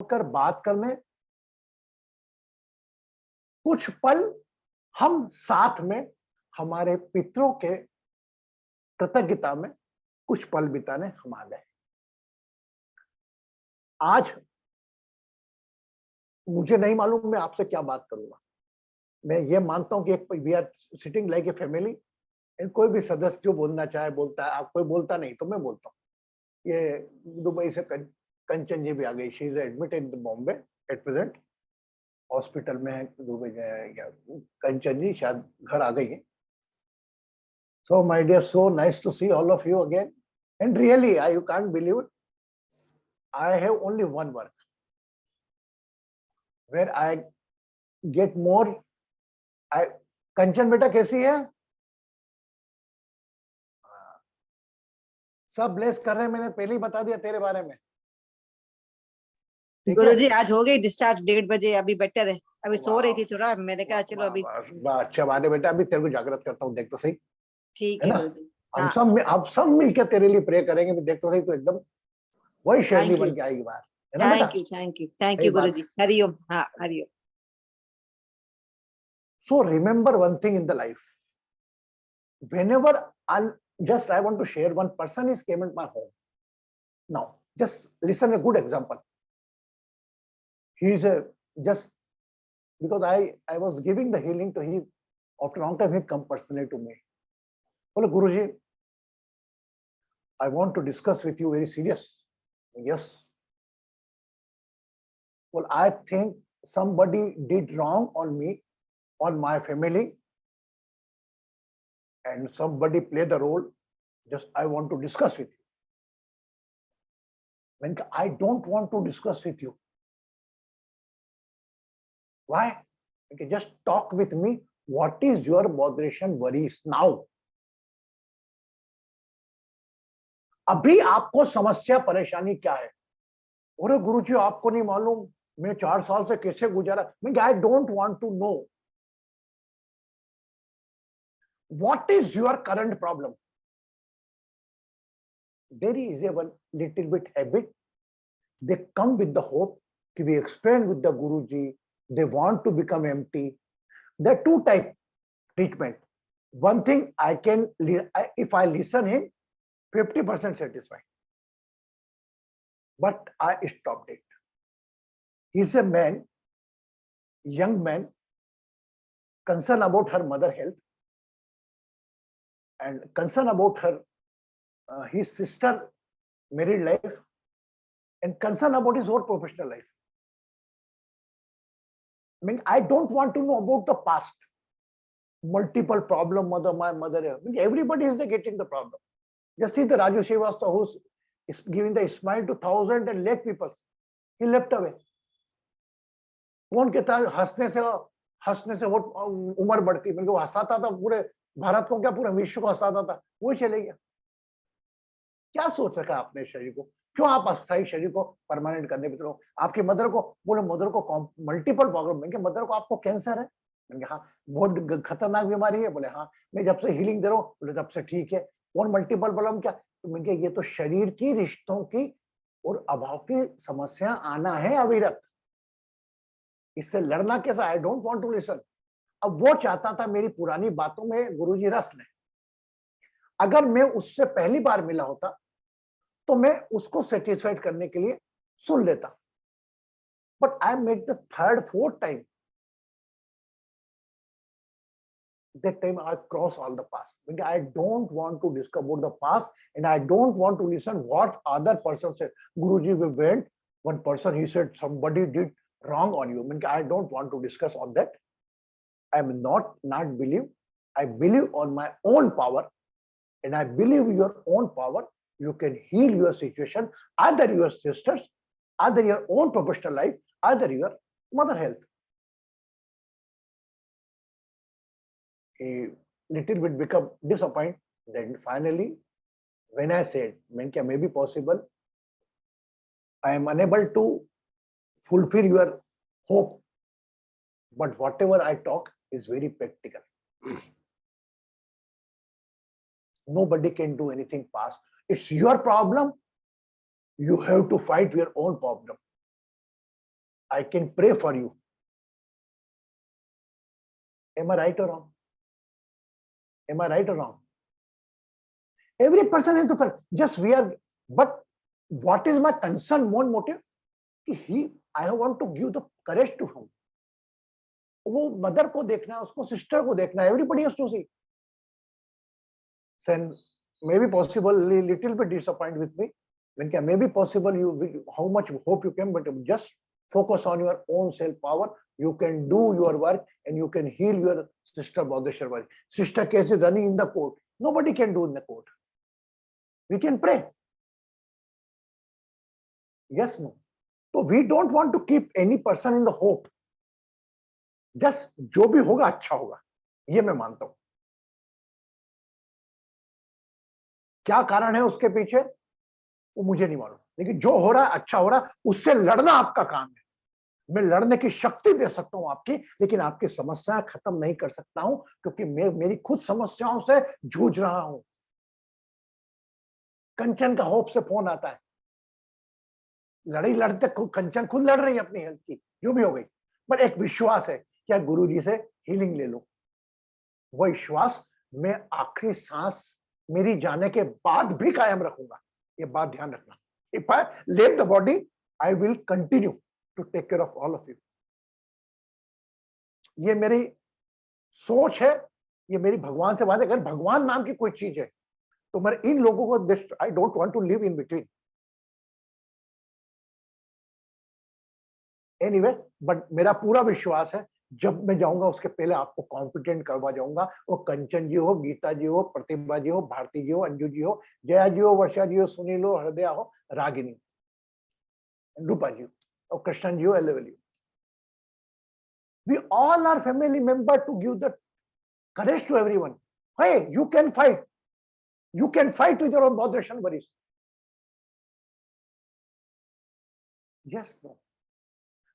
होकर बात करने, कुछ पल हम साथ में हमारे पितरों के कृतज्ञता में कुछ पल बिताने हम आ गए। आज मुझे नहीं मालूम मैं आपसे क्या बात करूंगा। मैं ये मानता हूं कि एक we are sitting like a family, and कोई भी सदस्य जो बोलना चाहे बोलता है, आप कोई बोलता नहीं तो मैं बोलता हूँ। ये दुबई से कंचन जी भी आ गई, she is admitted in Bombay at present, hospital में है दुबई। कंचन जी शायद घर आ गई है। So my dear, so nice to see all of you again. And really, you can't believe it. I have only one work where I get more. I कंचन बेटा कैसी है? सब ब्लेस कर रहे हैं, मैंने पहले ही बता दिया तेरे बारे में। ठीक है? गुरुजी आज हो गई डिस्चार्ज 1:30 बजे, अभी बेटर है। अभी सो रही थी थोड़ा, मैंने कहा चलो अभी। अच्छा बात है बेटा, अभी तेरे को जागृत करता हूँ, देख तो सही। ठीक है है ना? गुरुजी। हम हाँ, सब मिलकर तेरे लिए प्रे करेंगे, देख तो सही, तो एकदम वही शेरनी थैंक यू, बन के आएगी बाहर। है ना बेटा? थैंक सही यू बात। गुरुजी। हरिओम। हाँ Hariom. So remember one thing in the life. Whenever I want to share, one person is came in my home. Now, just listen a good example. He is just because I was giving the healing to him. After a long time, he come personally to me. Well, Guruji, I want to discuss with you very serious. Yes. Well, I think somebody did wrong on me, on my family, and somebody played the role. Just I want to discuss with you. When I don't want to discuss with you. Why? Okay, just talk with me. What is your moderation worries now? अभी आपको समस्या परेशानी क्या है? अरे गुरुजी आपको नहीं मालूम मैं 4 साल से कैसे गुजारा। I don't want to know what is your current problem. There is a one little bit habit, they come with the hope कि we explain with the Guruji, they want to become empty. There to type treatment. One thing I can, if I listen him, 50% satisfied. But I stopped it. He's a man, young man, concerned about her mother health and concerned about her, his sister married life, and concerned about his own professional life. I don't want to know about the past. Multiple problem, my mother. Everybody is getting the problem. Just see the Raju Srivastava who's giving the smile to thousands and lakh people. He left away. कौन कहता है हंसने से वो उम्र बढ़ती, बल्कि वो हंसाता था पूरे भारत को, क्या पूरे विश्व को हंसाता था, वो चले गया। क्या सोच रखा आपने शरीर को? क्यों आप अस्थायी शरीर को परमानेंट करने पे चलो? आपकी मदर को बोले, मदर को मल्टीपल प्रॉब्लम है, मदर को आपको कैंसर है? मैंने हाँ बहुत खतरनाक बीमारी है। बोले हाँ, मैं जब से हीलिंग दे रहा हूँ। बोले तब से ठीक है। और मल्टीपल प्रॉब्लम क्या? तो मैंने ये तो शरीर की रिश्तों की और अभाव की समस्या आना है अविरत, इससे लड़ना कैसा? I don't want to listen. अब वो चाहता था मेरी पुरानी बातों में गुरुजी रस लें। अगर मैं उससे पहली बार मिला होता तो मैं उसको सेटिस्फाइड करने के लिए सुन लेता। But I made the third fourth time, that time I cross all the past. Because I don't want to discuss about the past, and I don't want to listen what other person said. Guruji, we went, one person, he said somebody did wrong on you. I don't want to discuss on that. I am not believe. I believe on my own power, and I believe your own power. You can heal your situation, either your sisters, either your own professional life, either your mother health. A little bit become disappointed. Then finally, when I said, maybe possible, I am unable to fulfill your hope, but whatever I talk is very practical. Nobody can do anything past. It's your problem. You have to fight your own problem. I can pray for you. Am I right or wrong? Am I right or wrong? Every person has to, just we are, but what is my concern, more motive? I want to give the courage to him. वो mother को देखना है, उसको sister को देखना है, everybody has to see. Then maybe possible little bit disappointed with me. Maybe possible how much hope you can, but just focus on your own self power. You can do your work and you can heal your sister Bodheshwari. Sister case is running in the court. Nobody can do in the court. We can pray. Yes, no. So we don't want to keep any person in the hope. Just जो भी होगा अच्छा होगा, ये मैं मानता हूं. क्या कारण है उसके पीछे वो मुझे नहीं मालूम, लेकिन जो हो रहा है अच्छा हो रहा है, उससे लड़ना आपका काम है. मैं लड़ने की शक्ति दे सकता हूं आपकी, लेकिन आपकी समस्या खत्म नहीं कर सकता हूं, क्योंकि मैं मेरी खुद समस्याओं से जूझ रहा हूं. कंचन का होप से फोन आता है, लड़ाई लड़ते कंचन खुद लड़ रही है अपनी हेल्थ की, जो भी हो गई, बट एक विश्वास है क्या गुरुजी से हीलिंग ले लो. वो विश्वास मैं आखिरी सांस मेरी जाने के बाद भी कायम रखूंगा. ये बात ध्यान रखना. If I leave the body, I will continue to take care of all of you. ये मेरी सोच है, ये मेरी भगवान से बात है. अगर भगवान नाम की कोई चीज है तो मैं इन लोगों को, I don't want to live in between. Anyway, but मेरा पूरा विश्वास है जब मैं जाऊंगा उसके पहले आपको कॉम्पिटेंट करवा जाऊंगा. वो कंचन जी हो, गीता जी हो, प्रतिभा जी हो, भारती जी हो, अंजू जी हो, जया जी हो, वर्षा जी हो, सुनील हो, हृदय हो, रागिनी, रूपा जी हो, और कृष्णन जी हो, एलेवली. We all are family member to give the courage to everyone. Hey, you can fight. You can fight with your own botheration worries. Yes, no.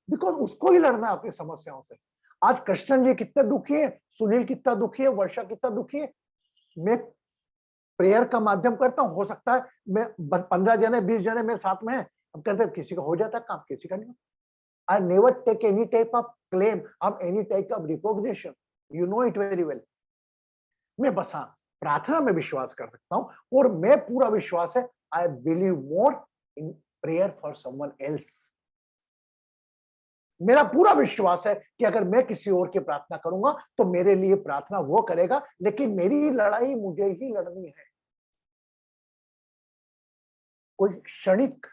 Because उसको ही लड़ना है अपनी समस्याओं से. आज कृष्णन जी कितने दुखी है, सुनील कितना दुखी है, वर्षा कितना दुखी है. मैं प्रेयर का माध्यम करता हूं, हो सकता है मैं 15 जने 20 जने मेरे साथ में हैं, हम कहते हैं किसी का हो जाता है काम, किसी का नहीं. I never take any type of claim of any type of recognition. You know it very well. मैं बस हाँ प्रार्थना में विश्वास कर सकता हूं, और मैं पूरा विश्वास है, I believe more in prayer for someone else. मेरा पूरा विश्वास है कि अगर मैं किसी और की प्रार्थना करूंगा तो मेरे लिए प्रार्थना वो करेगा, लेकिन मेरी लड़ाई मुझे ही लड़नी है. कोई क्षणिक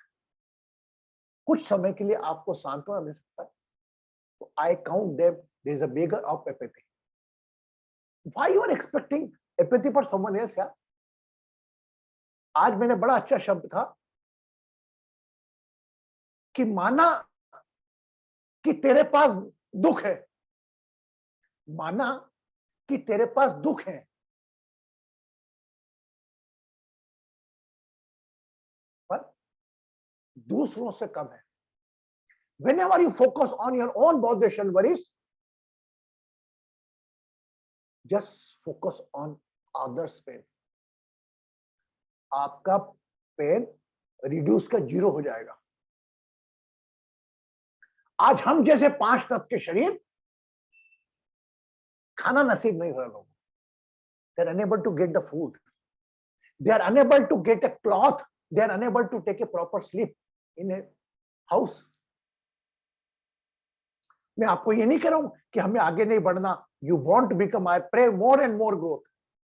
कुछ समय के लिए आपको सांत्वना दे सकता है, तो I count them there is a bigger of apathy. Why you are expecting apathy for someone else यार. आज मैंने बड़ा अच्छा शब्द कहा कि माना कि तेरे पास दुख है, माना कि तेरे पास दुख है, पर दूसरों से कम है. Whenever you focus on your own botheration worries, just focus on others' pain. आपका पेन रिड्यूस का 0 हो जाएगा. आज हम जैसे 5 तत्व के शरीर खाना नसीब नहीं हो रहा लोगों. They are unable to get the food. They are unable to get a cloth. They are unable to take a proper sleep in a house. मैं आपको ये नहीं कह रहा हूं कि हमें आगे नहीं बढ़ना. You want to become, I pray more and more growth.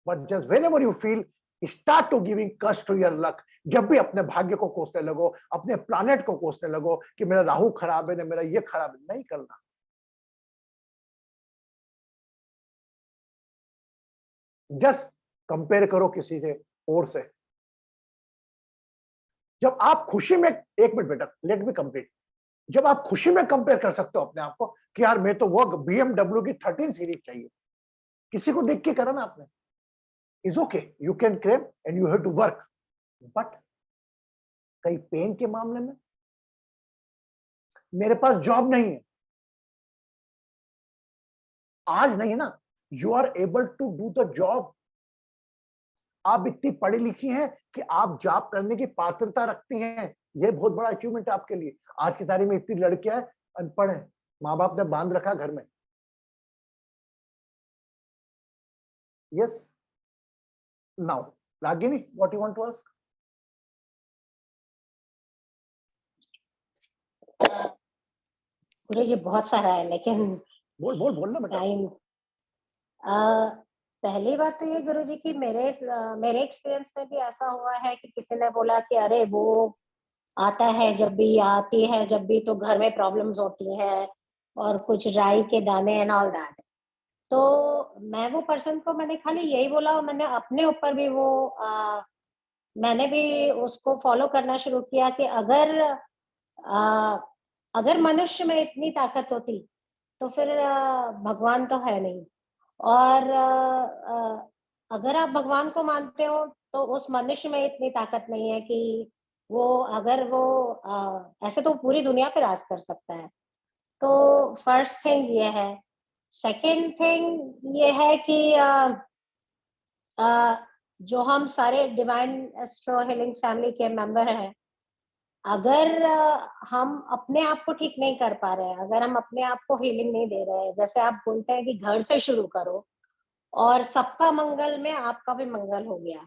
But just whenever you feel, start to giving curse to your luck. जब भी अपने भाग्य को कोसने लगो, अपने प्लैनेट को कोसने लगो कि मेरा राहु खराब है ना, मेरा ये खराब है, नहीं करना. जस्ट कंपेयर करो किसी से और से. जब आप खुशी में, एक मिनट बेटा, लेट मी कंप्लीट. जब आप खुशी में कंपेयर कर सकते हो अपने आप को कि यार मैं तो वो BMW की 13 सीरीज चाहिए, किसी को देख के करा ना आपने, is okay, you can claim and you have to work. But कई पेन के मामले में मेरे पास जॉब नहीं है, आज नहीं ना, you are able to do the job. आप इतनी पढ़ी लिखी हैं कि आप जॉब करने की पात्रता रखती हैं, यह बहुत बड़ा अचीवमेंट है आपके लिए. आज की तारीख में इतनी लड़कियां हैं अनपढ़ है, माँ बाप ने बांध रखा घर में। Yes, now Ragini, what you want to ask? Guru ji बहुत सारा है, लेकिन बोल बोल बोलना बेटा। टाइम। पहली बात तो ये गुरु जी की मेरे एक्सपीरियंस में भी ऐसा हुआ है कि किसी ने बोला कि अरे वो आता है जब भी, आती है जब भी, तो घर में प्रॉब्लम्स होती है और कुछ राई के दाने एंड ऑल दैट। तो मैं वो पर्सन को मैंने खाली यही बोला, और मैंने अपने ऊपर भी वो मैंने भी उसको फॉलो करना शुरू किया कि अगर मनुष्य में इतनी ताकत होती तो फिर भगवान तो है नहीं। और अगर आप भगवान को मानते हो तो उस मनुष्य में इतनी ताकत नहीं है कि वो, अगर वो ऐसे तो पूरी दुनिया पे राज कर सकता है। तो फर्स्ट थिंग ये है। सेकंड थिंग ये है कि जो हम सारे डिवाइन एस्ट्रो हीलिंग फैमिली के मेंबर हैं, अगर हम अपने आप को ठीक नहीं कर पा रहे हैं, अगर हम अपने आप को हीलिंग नहीं दे रहे हैं, जैसे आप बोलते हैं कि घर से शुरू करो और सबका मंगल में आपका भी मंगल हो गया,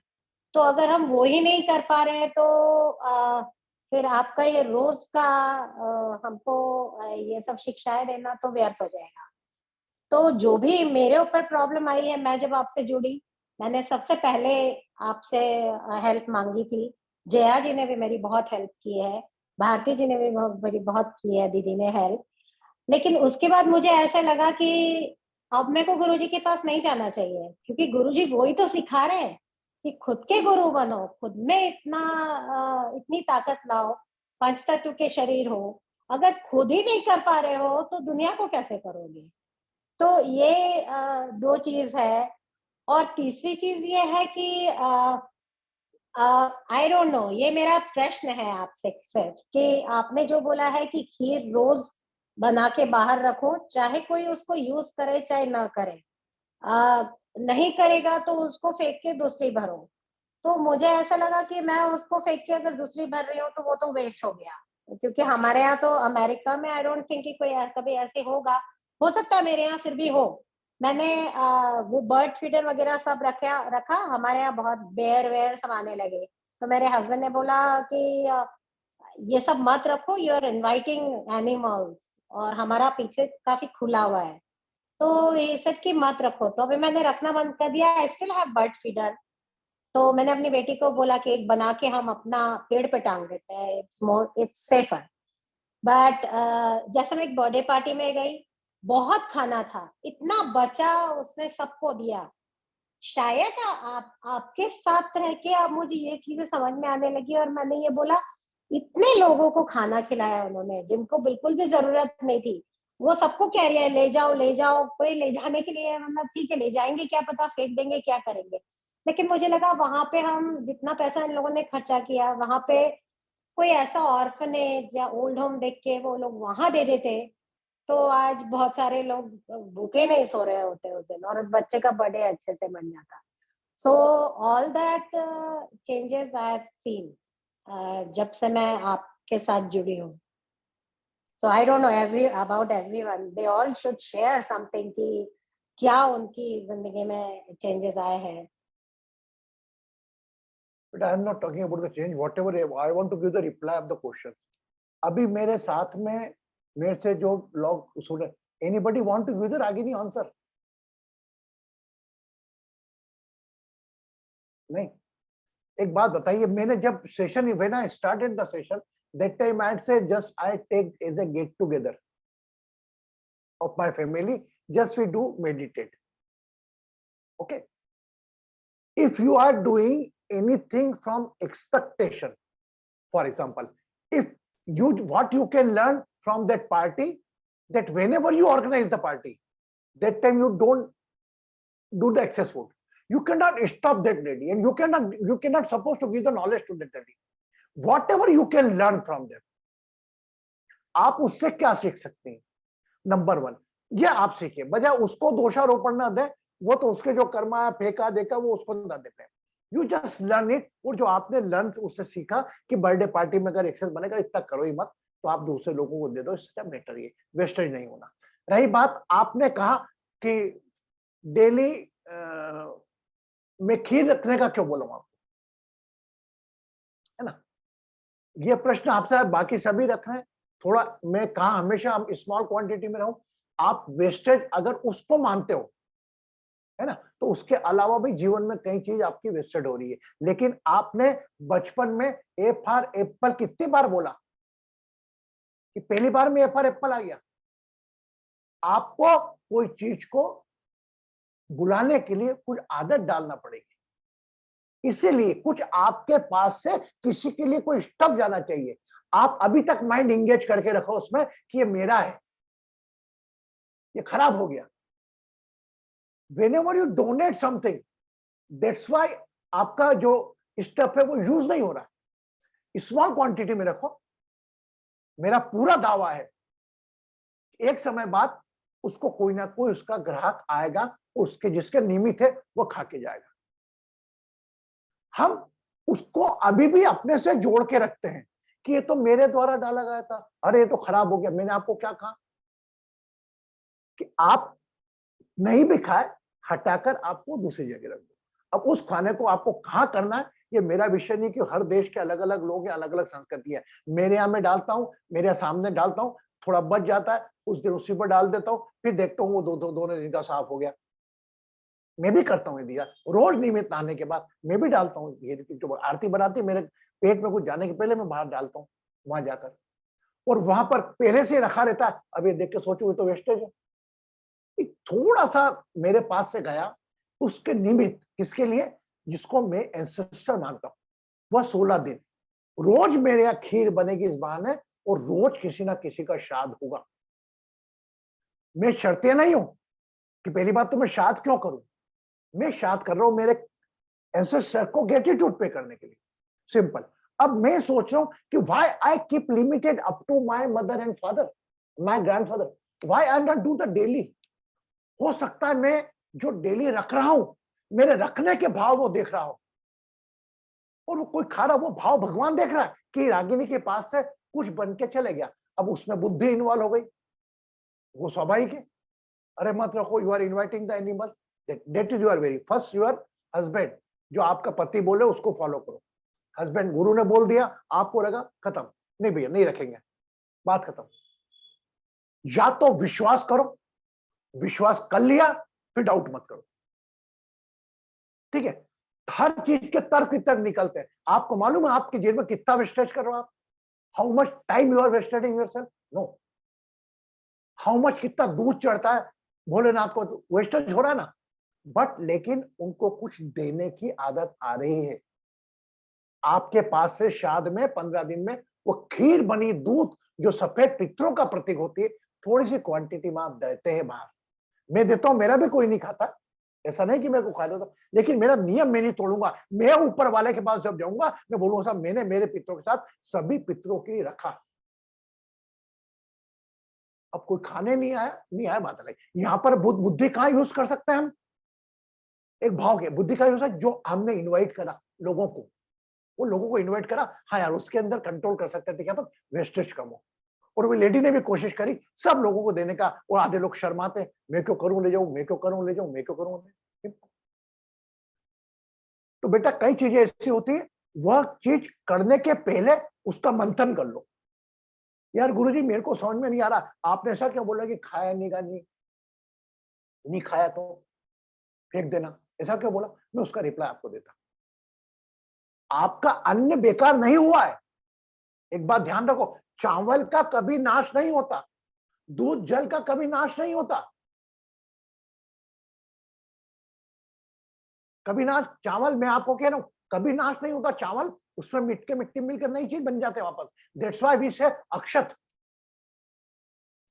तो अगर हम वो ही नहीं कर पा रहे हैं तो फिर आपका ये रोज का हमको ये सब शिक्षाएं देना तो व्यर्थ हो जाएगा। तो जो भी मेरे ऊपर प्रॉब्लम आई है, मैं जब आपसे जुड़ी, मैंने सबसे पहले आपसे हेल्प मांगी थी। जया जी ने भी मेरी बहुत हेल्प की है, भारती जी ने भी मेरी बहुत की है, दीदी ने हेल्प। लेकिन उसके बाद मुझे ऐसा लगा कि अब मेरे को गुरुजी के पास नहीं जाना चाहिए, क्योंकि गुरुजी वही तो सिखा रहे हैं कि खुद के गुरु बनो, खुद में इतनी ताकत लाओ, पंच तत्व के शरीर हो। अगर खुद ही नहीं कर पा रहे हो तो दुनिया को कैसे करोगे? तो ये दो चीज है। और तीसरी चीज ये है कि आई डोंट नो, ये मेरा प्रश्न है आपसे सिर्फ कि आपने जो बोला है कि खीर रोज बना के बाहर रखो, चाहे कोई उसको यूज करे चाहे ना करे, नहीं करेगा तो उसको फेंक के दूसरी भरो। तो मुझे ऐसा लगा कि मैं उसको फेंक के अगर दूसरी भर रही हूँ तो वो तो वेस्ट हो गया, क्योंकि हमारे यहाँ तो अमेरिका में आई डोंट थिंक कि कोई कभी ऐसे होगा। हो सकता है मेरे यहाँ फिर भी हो। मैंने वो बर्ड फीडर वगैरह सब रखा हमारे यहाँ, बहुत बेयर वेयर सब आने लगे। तो मेरे हस्बैंड ने बोला कि ये सब मत रखो, यू आर इनवाइटिंग एनिमल्स, और हमारा पीछे काफी खुला हुआ है, तो ये सब की मत रखो। तो अभी मैंने रखना बंद कर दिया। I still have bird feeder. तो मैंने अपनी बेटी को बोला कि एक बना के हम अपना पेड़ पे टांग देते हैं, इट्स सेफर। बट जैसे मैं एक बर्थडे पार्टी में गई, बहुत खाना था, इतना बचा, उसने सबको दिया। शायद आपके साथ रह के अब मुझे ये चीजें समझ में आने लगी, और मैंने ये बोला, इतने लोगों को खाना खिलाया उन्होंने जिनको बिल्कुल भी जरूरत नहीं थी। वो सबको कह रही है ले जाओ ले जाओ, कोई ले जाने के लिए, मतलब ठीक है ले जाएंगे, क्या पता फेंक देंगे, क्या करेंगे। लेकिन मुझे लगा वहां पे हम जितना पैसा इन लोगों ने खर्चा किया, वहां पे कोई ऐसा ऑर्फनेज या ओल्ड होम देख के वो लोग वहां दे देते, तो आज बहुत सारे लोग भूखे नहीं सो रहे होते उस दिन, और उस बच्चे का बर्थडे अच्छे से बन जाता। So all that changes I have seen जब से मैं आपके साथ जुड़ी हूँ। So I don't know about everyone, they all should share something कि क्या उनकी जिंदगी में चेंजेस आए हैं। But I am not talking about the change. Whatever I want to give the reply of the question. अभी मेरे साथ में मेरे से जो लोग सुने, anybody want to give the Ragini answer? नहीं। एक बात बताइए, मैंने जब session, when I started the session, that time I had said just I take as a get together of my family, just we do meditate. Okay. If you are doing anything from expectation, for example, if you, what you can learn from that party, that whenever you organize the party, that time you don't do the excess food. You cannot stop that lady, and you cannot supposed to give the knowledge to that lady. Whatever you can learn from them, आप उससे क्या सीख सकते हैं? Number one, ये आप सीखिए, बजाय उसको दोषारोपण ना दे, वो तो उसके जो कर्मा है फेंका देखा वो उसको ना देते हैं। यू जस्ट लर्न इट, और जो आपने लर्न उससे सीखा कि बर्थडे पार्टी में अगर एक्सेस बनेगा इतना करो ही मत, तो आप दूसरे लोगों को दे दो, इससे बेटर ये वेस्टेज नहीं होना। रही बात आपने कहा कि डेली में खीर रखने का, क्यों बोलूं आपको, है ना, ये प्रश्न आपसे बाकी सभी रख रहे हैं। थोड़ा मैं कहा हमेशा हम स्मॉल क्वांटिटी में रहूं। आप वेस्टेज अगर उसको मानते हो, है ना, तो उसके अलावा भी जीवन में कई चीज आपकी वेस्टेड हो रही है। लेकिन आपने बचपन में ए फॉर एप्पल कितनी बार बोला कि पहली बार में ए फॉर एप्पल आ गया? आपको कोई चीज को बुलाने के लिए कुछ आदत डालना पड़ेगी। इसीलिए कुछ आपके पास से किसी के लिए कोई स्टफ जाना चाहिए। आप अभी तक माइंड इंगेज करके रखो उसमें कि ये मेरा है, ये खराब हो गया। whenever you donate something, that's why आपका जो स्टफ है वो यूज नहीं हो रहा है। स्मॉल क्वांटिटी में रखो। मेरा पूरा दावा है एक समय बाद उसको कोई ना कोई उसका ग्राहक आएगा, उसके जिसके निमित्त है वो खा के जाएगा। हम उसको अभी भी अपने से जोड़ के रखते हैं कि ये तो मेरे द्वारा डाला गया था, अरे ये तो खराब हो गया, मैंने आपको क्या कहा कि आप नहीं भी खाए, हटाकर आपको दूसरी जगह रख दो। अब उस खाने को आपको कहाँ करना है ये मेरा विषय नहीं, कि हर देश के अलग अलग लोग हैं, अलग अलग संस्कृति है। मेरे यहाँ में डालता हूँ, मेरे सामने डालता हूँ, थोड़ा बच जाता है, उस दिन उसी पर डाल देता हूँ, फिर देखता हूँ वो दोनों दिन का साफ हो गया। मैं भी करता हूँ दिया, रोज नियमित नहाने के बाद मैं भी डालता हूँ। ये जो आरती बनाती है मेरे पेट में कुछ जाने के पहले मैं बाहर डालता हूँ वहां जाकर, और वहां पर पहले से रखा रहता है। अब ये देख के सोचो ये तो वेस्टेज है। थोड़ा सा मेरे पास से गया उसके निमित्त, किसके लिए, जिसको मैं एंसेस्टर मानता हूं, वह 16 दिन रोज मेरे यहाँ खीर बनेगी इस बहाने, और रोज किसी ना किसी का श्राद्ध होगा। मैं शर्तें नहीं हूं कि पहली बात तो मैं श्राद्ध क्यों करूं, मैं श्राद्ध कर रहा हूं मेरे एंसेस्टर को ग्रेटिट्यूड पे करने के लिए, सिंपल। अब मैं सोच रहा हूं कि why I keep limited up to my mother and father, my grandfather, why I not do the daily. हो सकता है मैं जो डेली रख रहा हूं, मेरे रखने के भाव वो देख रहा हो, और वो कोई खा रहा, वो भाव भगवान देख रहा है कि रागिनी के पास से कुछ बन के चले गया। अब उसमें बुद्धि इन्वॉल्व हो गई, वो स्वाभाविक है। अरे मत रखो, you are inviting the animal, that is your very first your husband, जो आपका पति बोले उसको फॉलो करो। हस्बैंड गुरु ने बोल दिया, आपको लगा खत्म, नहीं भैया नहीं रखेंगे, बात खत्म। या तो विश्वास करो, विश्वास कर लिया फिर डाउट मत करो, ठीक है। हर चीज के तर्क वितर्क निकलते हैं। आपको मालूम है आपके जीवन में कितना वेस्टेज कर रहे हो आप, how much time you are wasting yourself, no. How much, कितना दूध चढ़ता है भोलेनाथ को, वेस्टेज हो रहा है ना, बट लेकिन उनको कुछ देने की आदत आ रही है। आपके पास से श्राद्ध में 15 दिन में वो खीर बनी, दूध जो सफेद पितरों का प्रतीक होती है, थोड़ी सी क्वांटिटी में आप देते हैं बाहर। मैं देता हूं, मेरा भी कोई नहीं खाता, ऐसा नहीं कि मैं को खा देता, लेकिन मेरा नियम मैं नहीं तोड़ूंगा। मैं ऊपर वाले के पास जब जाऊंगा मैं बोलूंगा साहब मैंने मेरे पितरों के साथ सभी पितरों के लिए रखा। अब कोई खाने नहीं आया, नहीं आया, बात अलग। यहां पर बुद्धि कहां यूज कर सकते हैं हम, एक भाव के बुद्धि का यूज है, जो हमने इन्वाइट करा लोगों को, वो लोगों को इन्वाइट करा, हाँ यार उसके अंदर कंट्रोल कर सकते थे क्या पर वेस्टेज कम हो। और वो लेडी ने भी कोशिश करी सब लोगों को देने का, और आधे लोग शर्माते, मैं क्यों करूं ले जाऊं, मैं क्यों करूं ले जाऊं, मैं क्यों करूं। तो बेटा कई चीजें ऐसी होती है, वह चीज करने के पहले उसका मंथन कर लो। यार गुरुजी मेरे को समझ में नहीं आ रहा, आपने ऐसा क्यों बोला कि खाया नहीं का नहीं खाया तो फेंक देना, ऐसा क्यों बोला, मैं उसका रिप्लाई आपको देता। आपका अन्न बेकार नहीं हुआ है। एक बात ध्यान रखो, चावल का कभी नाश नहीं होता, दूध जल का कभी नाश नहीं होता, कभी नाश। चावल मैं आपको कह रहा हूं कभी नाश नहीं होता, चावल उसमें मिट्टी मिलकर नई चीज बन जाते वापस। दैट्स व्हाई वी से अक्षत,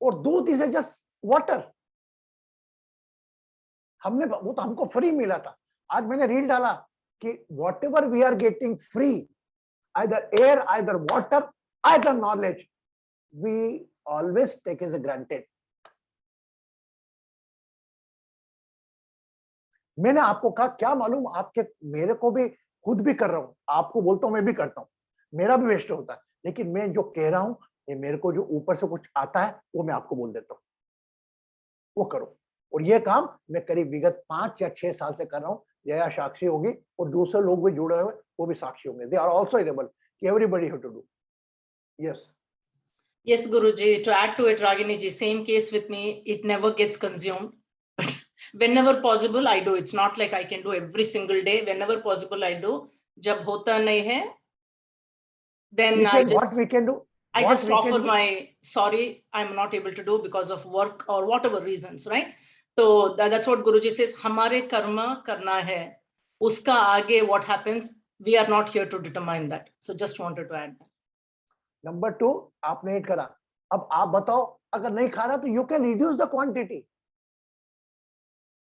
और दूध इज जस्ट वाटर। हमने वो तो हमको फ्री मिला था। आज मैंने रील डाला कि whatever we are getting free, either air, either water, either knowledge, we always take as granted. मैंने आपको कहा क्या मालूम, आपके मेरे को भी खुद भी कर रहा हूं, आपको बोलता हूं मैं भी करता हूं, मेरा भी वेस्ट होता है, लेकिन मैं जो कह रहा हूं ये मेरे को जो ऊपर से कुछ आता है वो मैं आपको बोल देता हूँ, वो करो। और ये काम मैं करीब विगत 5 या 6 साल से कर रहा हूँ। जया साक्षी होगी और दूसरे लोग भी जुड़े हुए, वो भी साक्षी होंगे। दे आर ऑल्सो एनेबल कि everybody have to do. Yes Yes, Guruji, to add to it, Ragini ji, same case with me, it never gets consumed. But whenever possible, I do. It's not like I can do every single day. Whenever possible, I do. Jab hota nahi hai, then what we can do, I what just we offer can do, my sorry, I'm not able to do because of work or whatever reasons, right? So that's what Guruji says, hamare karma karna hai. Uska aage what happens, we are not here to determine that. So just wanted to add that. Number 2 आपने hit करा। अब आप बताओ, अगर नहीं खा रहा तो you can reduce the quantity.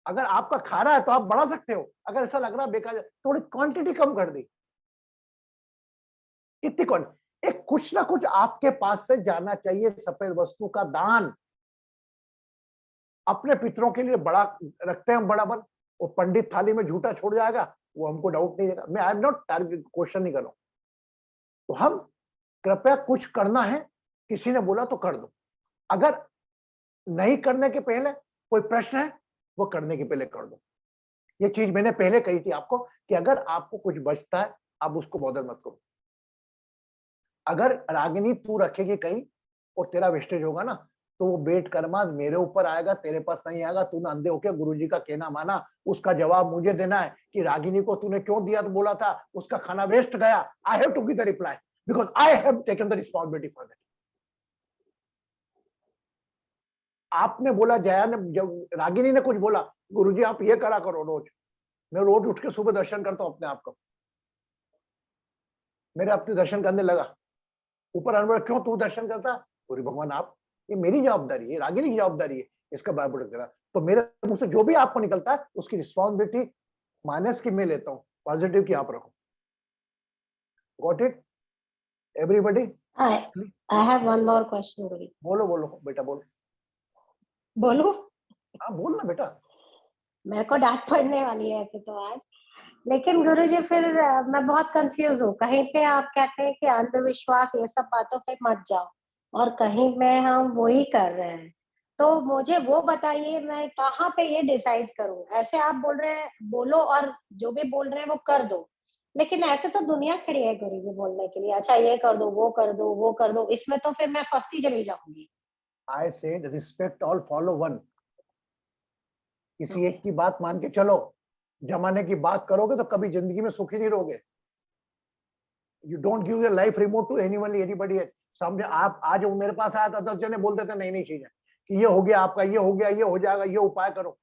अगर आपका खा रहा है तो आप बढ़ा सकते हो। अगर ऐसा लग रहा है बेकार, थोड़ी क्वांटिटी कम कर दी। कितनी क्वांटिटी? एक कुछ ना कुछ आपके पास से जाना चाहिए। सफेद वस्तु का दान अपने पितरों के लिए बड़ा रखते हैं हम, बड़ा बन। वो पंडित थाली में झूठा छोड़ जाएगा, वो हमको डाउट नहीं देगा। मैं I am not target, question नहीं कर रहा हूं। तो हम कृपया कुछ करना है, किसी ने बोला तो कर दो। अगर नहीं करने के पहले कोई प्रश्न है, वो करने के पहले कर दो। ये चीज मैंने पहले कही थी आपको कि अगर आपको कुछ बचता है, आप उसको बॉदर मत करो। अगर रागिनी तू रखेगी कहीं और तेरा वेस्टेज होगा ना, तो वो बेट कर्मा मेरे ऊपर आएगा, तेरे पास नहीं आएगा। तूने अंधे होके गुरुजी का कहना माना, उसका जवाब मुझे देना है कि रागिनी को तूने क्यों दिया, तो बोला था उसका खाना वेस्ट गया। I have to give the reply because I have taken the responsibility for that. आपने बोला, जया ने, जब रागिनी ने कुछ बोला, गुरुजी आप ये करा करो रोज। मैं रोज उठ के सुबह दर्शन करता हूं अपने आप को, मेरे अपने दर्शन करने लगा। ऊपर अनवर क्यों तू दर्शन करता? पूरी भगवान आप, ये मेरी जवाबदारी है, रागिनी की जवाबदारी है इसका बायोप्रोडक्ट देना। तो मेरे मुंह से जो भी आपको निकलता है उसकी रिस्पॉन्सिबिलिटी माइनस की मैं लेता हूं, पॉजिटिव की आप रखो। Got it everybody? I have one more question, Guru. बोलो बोलो बेटा, बोलो। बोलो, हाँ बोल ना बेटा। मेरे को डांट पड़ने वाली है ऐसे तो आज। लेकिन गुरुजी फिर मैं बहुत कंफ्यूज हूँ। कहीं पे आप कहते हैं कि अंधविश्वास ये सब बातों पे मत जाओ, और कहीं में हम वही कर रहे हैं। तो मुझे वो बताइए, मैं कहाँ पे ये डिसाइड करूँ? ऐसे आप बोल रहे हैं बोलो, और जो भी बोल रहे हैं वो कर दो, लेकिन ऐसे तो दुनिया खड़ी है गुरुजी बोलने के लिए, अच्छा ये कर दो, वो कर दो, वो कर दो। इसमें तो फिर मैं फंसती चली जाऊंगी। I said respect all, follow one. किसी एक की बात मान के चलो, जमाने की बात करोगे तो कभी जिंदगी में सुखी नहीं रहोगे। You don't give your life remote to anyone anybody. समझे? आप आज वो मेरे पास आया था, 10 जने बोलते थे नई नई चीजें कि ये हो गया आपका, ये हो गया, ये हो जाएगा, ये उपाय करो।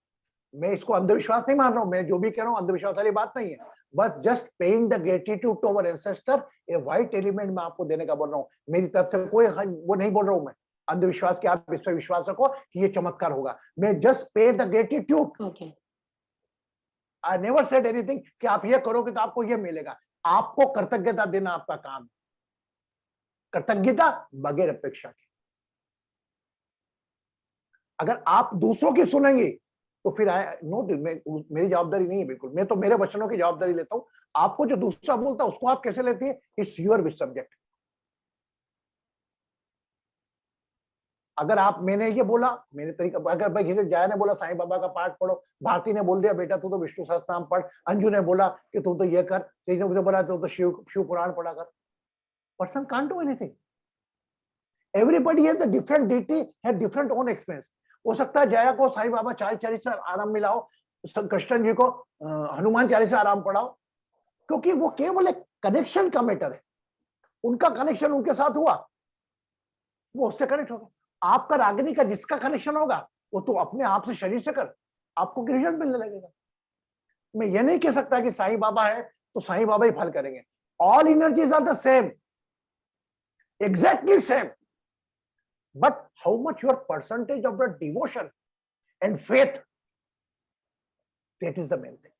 मैं इसको अंधविश्वास नहीं मान रहा हूं। मैं जो भी कह रहा हूं अंधविश्वास वाली बात नहीं है। बस just paying the gratitude to our ancestor, a white element मैं आपको देने का बोल रहा हूँ। मेरी तरफ से कोई वो नहीं बोल रहा हूं मैं अंधविश्वास की आप इस पर विश्वास रखो कि ये चमत्कार होगा। मैं जस्ट पे the gratitude. Okay, I never said anything कि आप ये करोगे तो आपको ये मिलेगा। आपको कृतज्ञता देना आपका काम है, कृतज्ञता बगैर अपेक्षा के। अगर आप दूसरों की सुनेंगे तो फिर मेरी जवाबदारी नहीं है बिल्कुल। मैं तो मेरे वचनों की जवाबदारी लेता हूं। आपको जो दूसरा बोलता है उसको आप कैसे लेती है, इट्स योर सब्जेक्ट। अगर आप, मैंने ये बोला मेरे तरीका, अगर भाई जया ने बोला साईं बाबा का पाठ पढ़ो, भारती ने बोल दिया बेटा तू तो विष्णु सहस्त्रनाम पढ़, अंजू ने बोला कि तू तो ये कर, तेज ने मुझे बोला तू तो शिव पुराण पढ़ा कर। Person can't do anything. Everybody has the different deity, have different own experience. हो सकता है जया को साईं बाबा 40 आराम मिलाओ, कृष्ण जी को हनुमान 40 आराम पढ़ाओ, क्योंकि वो केवल एक कनेक्शन का मैटर है। उनका कनेक्शन उनके साथ हुआ, वो उससे कनेक्ट होगा। आपका रागिनी का जिसका कनेक्शन होगा वो तो अपने आप से शरीर से कर, आपको रिजल्ट मिलने लगेगा। मैं ये नहीं कह सकता कि साईं बाबा है तो साईं बाबा ही फल करेंगे। All energies are the same, exactly same, but how much your percentage of the devotion and faith, that is the main thing.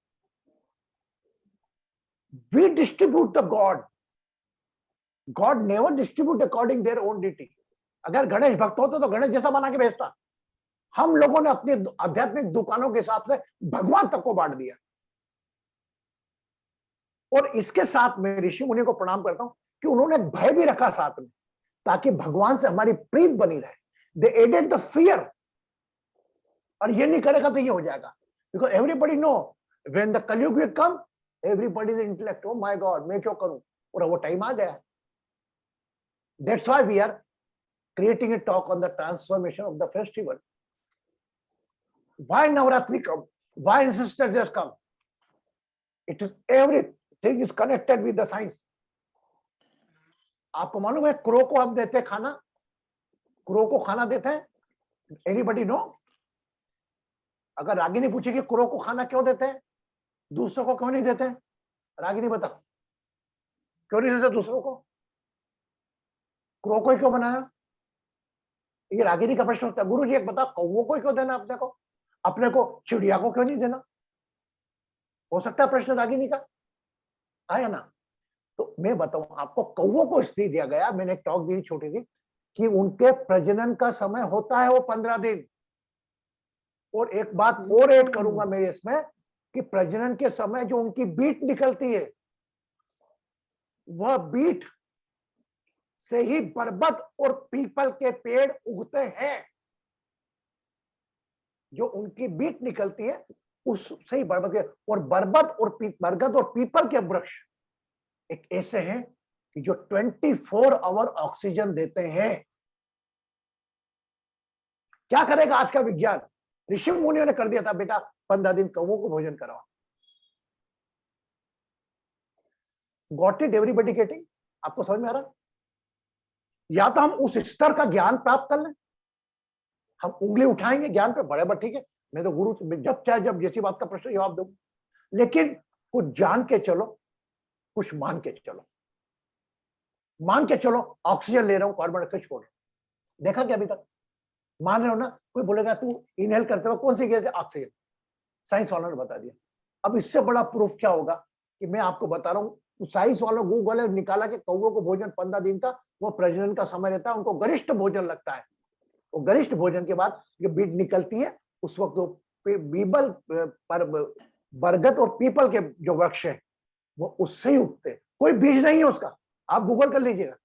We distribute the god never distribute according their own deity. अगर गणेश भक्त होते तो गणेश जैसा बना के भेजता। हम लोगों ने अपनी आध्यात्मिक दुकानों के हिसाब से भगवान तक को बांट दिया। और इसके साथ मैं ऋषि मुनि को प्रणाम करता हूं कि उन्होंने भय भी रखा साथ में ताकि भगवान से हमारी प्रीत बनी रहे। दे एडेड द फियर, और ये नहीं करेगा तो ये हो जाएगा, because everybody know when the Kalyug will come, everybody is intellect, oh my god मैं क्यों करूं, और वो टाइम आ गया। That's why we are creating a talk on the transformation of the festival. Why Navratri come? Why Sister Days come? It is everything is connected with the science. आपको मालूम है क्रो को हम देते हैं खाना, क्रो को खाना देते हैं, एनीबडी नो? अगर रागिनी पूछेगी क्रो को खाना क्यों देते हैं, दूसरों को क्यों नहीं देते हैं, रागिनी बता क्यों नहीं देते दूसरों को, क्रो को ही क्यों बनाया? ये रागिनी का प्रश्न होता है। गुरु जी एक बताओ, कौवों को क्यों देना अपने को चिड़िया को क्यों नहीं देना? हो सकता है प्रश्न रागिनी का आया ना? तो मैं बताऊं आपको, कौवों को इसलिए दिया गया, मैंने एक टॉक दी छोटी सी, कि उनके प्रजनन का समय होता है वो 15 दिन। और एक बात और ऐड करूंगा मेरे इसमें, कि प्रजनन के समय जो उनकी बीट निकलती है, वह बीट से ही बरगद और पीपल के पेड़ उगते हैं। जो उनकी बीट निकलती है उससे ही बरगद और बरगद और पीपल के वृक्ष एक ऐसे हैं कि जो 24 आवर ऑक्सीजन देते हैं। क्या करेगा आज का विज्ञान? ऋषि मुनियों ने कर दिया था, बेटा 15 दिन कौवों को भोजन कराओ। Got it? Everybody getting? आपको समझ में आ रहा? या तो हम उस स्तर का ज्ञान प्राप्त कर लें, हम उंगली उठाएंगे ज्ञान पे, बड़े बड़े ठीक है, मैं तो गुरु जब चाहे जब जैसी बात का प्रश्न जवाब दूं, लेकिन कुछ जान के चलो, कुछ मान के चलो। मान के चलो ऑक्सीजन ले रहा हूं, कार्बन डाइऑक्साइड छोड़ रहा हूं, देखा क्या अभी तक? मान रहे हो ना? कोई बोलेगा तू इनहेल करते हो कौन सी गैस है? ऑक्सीजन। साइंस वालों ने बता दिया। अब इससे बड़ा प्रूफ क्या होगा कि मैं आपको बता रहा हूं, साइंस वालों गूगल ने निकाला कि कौवों को भोजन 15 दिन का वो प्रजनन का समय रहता है, उनको गरिष्ठ भोजन लगता है। वो गरिष्ठ भोजन के बाद जो बीज निकलती है उस वक्त वो बीबल पर बरगद और पीपल के जो वृक्ष है वो उससे ही उगते हैं, कोई बीज नहीं है उसका। आप गूगल कर लीजिएगा।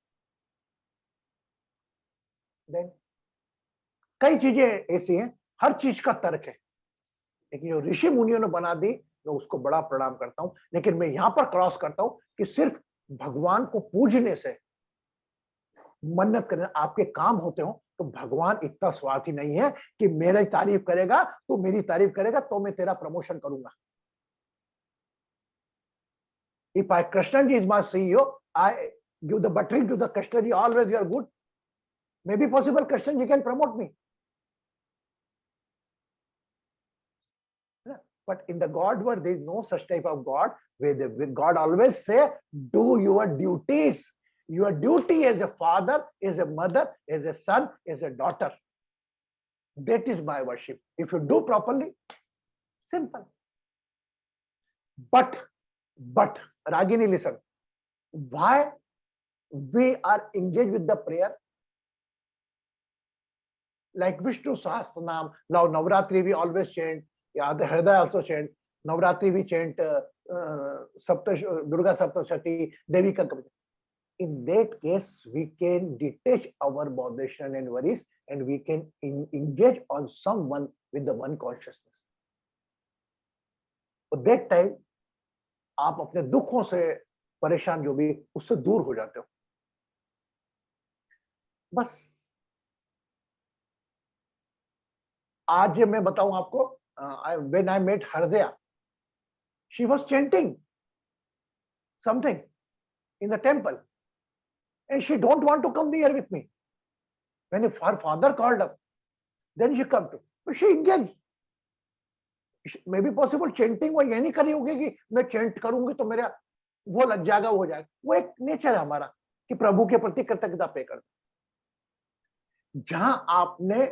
कई चीजें ऐसी हैं, हर चीज का तर्क है, लेकिन जो ऋषि मुनियों ने बना दी मैं उसको बड़ा प्रणाम करता हूं। लेकिन मैं यहां पर क्रॉस करता हूं कि सिर्फ भगवान को पूजने से, मन्नत करने आपके काम होते हो, तो भगवान इतना स्वार्थी नहीं है कि मेरी तारीफ करेगा तो मेरी तारीफ करेगा तो मैं तेरा प्रमोशन करूंगा। If I Krishnan is my CEO, I give the buttering to the Krishnan, always you are good. Maybe possible Krishnan, you can promote me. But in the God world, there is no such type of God where God always say, do your duties. Your duty as a father, as a mother, as a son, as a daughter. That is my worship. If you do properly, simple. But, Ragini, listen. Why we are engaged with the prayer? Like Vishnu Sahasranam, now Navratri we always chant, yeah, the Hriday also chant. Navratri we chant Durga Saptashati, Devi Kankam. In that case, we can detach our botheration and worries, and we can engage on someone with the one consciousness. At that time, आप अपने दुखों से परेशान जो भी उससे दूर हो जाते हो। बस आज मैं बताऊं आपको, when I met Hardaya, she was chanting something in the temple, and she don't want to come near with me. When her father called up, then she come to, but she engaged. May be possible chanting वो ये नहीं करनी होगी कि मैं चेंट करूंगी तो मेरा वो लग जाएगा, वो हो जाएगा। वो एक नेचर है हमारा कि प्रभु के प्रति कृतज्ञता पे कर। जहां आपने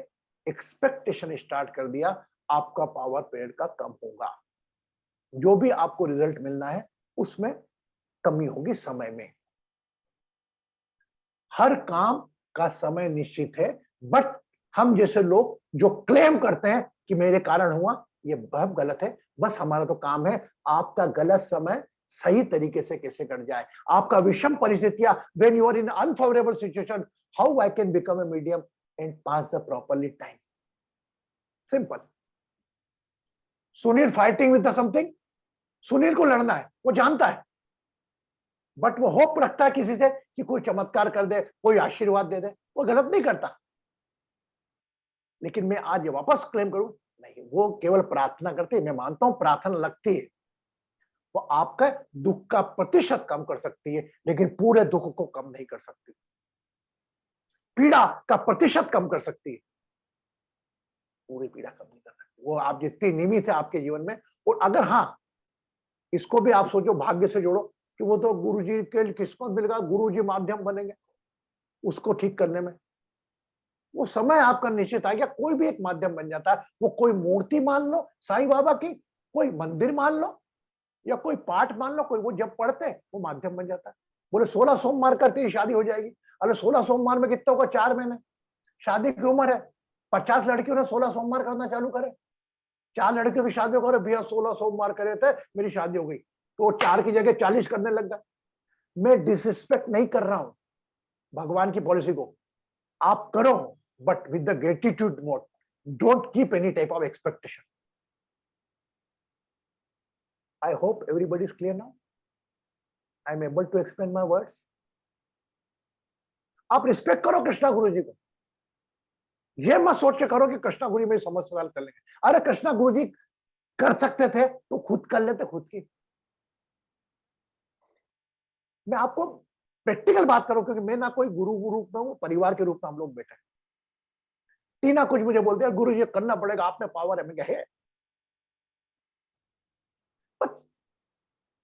एक्सपेक्टेशन स्टार्ट कर दिया, आपका पावर पेड़ का कम होगा। जो भी आपको रिजल्ट मिलना है उसमें कमी होगी समय में। हर काम का समय निश्चित है, बट हम जैसे लोग जो क्लेम करते हैं कि मेरे कारण हुआ, ये बहुत गलत है। बस हमारा तो काम है आपका गलत समय सही तरीके से कैसे कट जाए। आपका विषम परिस्थितियां, when you are in unfavorable situation, how I can become a medium and pass the properly time. Simple. Sunil fighting with the something. Sunil को लड़ना है, वो जानता है, बट वो होप रखता है किसी से कि कोई चमत्कार कर दे, कोई आशीर्वाद दे दे. वो गलत नहीं करता. लेकिन मैं आज ये वापस क्लेम करूं, नहीं, वो केवल प्रार्थना करती है. मैं मानता हूं प्रार्थना लगती है, वो आपका दुख का प्रतिशत कम कर सकती है, लेकिन पूरे दुख को कम नहीं कर सकती. पीड़ा का प्रतिशत कम कर सकती है, पूरी पीड़ा कम नहीं कर सकती. वो आप जितनी निमित्त है आपके जीवन में. और अगर हाँ, इसको भी आप सोचो, भाग्य से जोड़ो कि वो तो गुरुजी के किस्मत मिलेगा, गुरुजी माध्यम बनेंगे उसको ठीक करने में. वो समय आपका निश्चित आ गया. कोई भी एक माध्यम बन जाता है. वो कोई मूर्ति मान लो साईं बाबा की, कोई मंदिर मान लो, या कोई पाठ मान लो, कोई वो जब पढ़ते वो माध्यम बन जाता है. बोले 16 सोमवार करते ही शादी हो जाएगी. अरे 16 सोमवार में कितना होगा? 4 महीने. शादी की उम्र है. 50 लड़कियों ने 16 सोमवार करना चालू करे. 4 लड़कियों की शादी करे, भैया 16 सोमवार करे थे, मेरी शादी हो गई. तो वो 4 की जगह 40 करने लग गया. मैं डिसरिस्पेक्ट नहीं कर रहा हूं भगवान की पॉलिसी को. आप करो, but with the gratitude mode. Don't keep any type of expectation. I hope everybody is clear now. I am able to explain my words. आप रिस्पेक्ट करो कृष्णा गुरु जी को. ये मत सोच के करो कि कृष्णा गुरु जी मेरी समस्या हल कर लेंगे. अरे कृष्णा गुरु जी कर सकते थे तो खुद कर लेते, खुद की. मैं आपको प्रैक्टिकल बात करूं, क्योंकि मैं ना कोई गुरु रूप में हूं, परिवार के रूप में हम लोग बैठे. टीना कुछ मुझे बोलते हैं, गुरु जी करना पड़ेगा, आप में पावर है. मैं क्या है, बस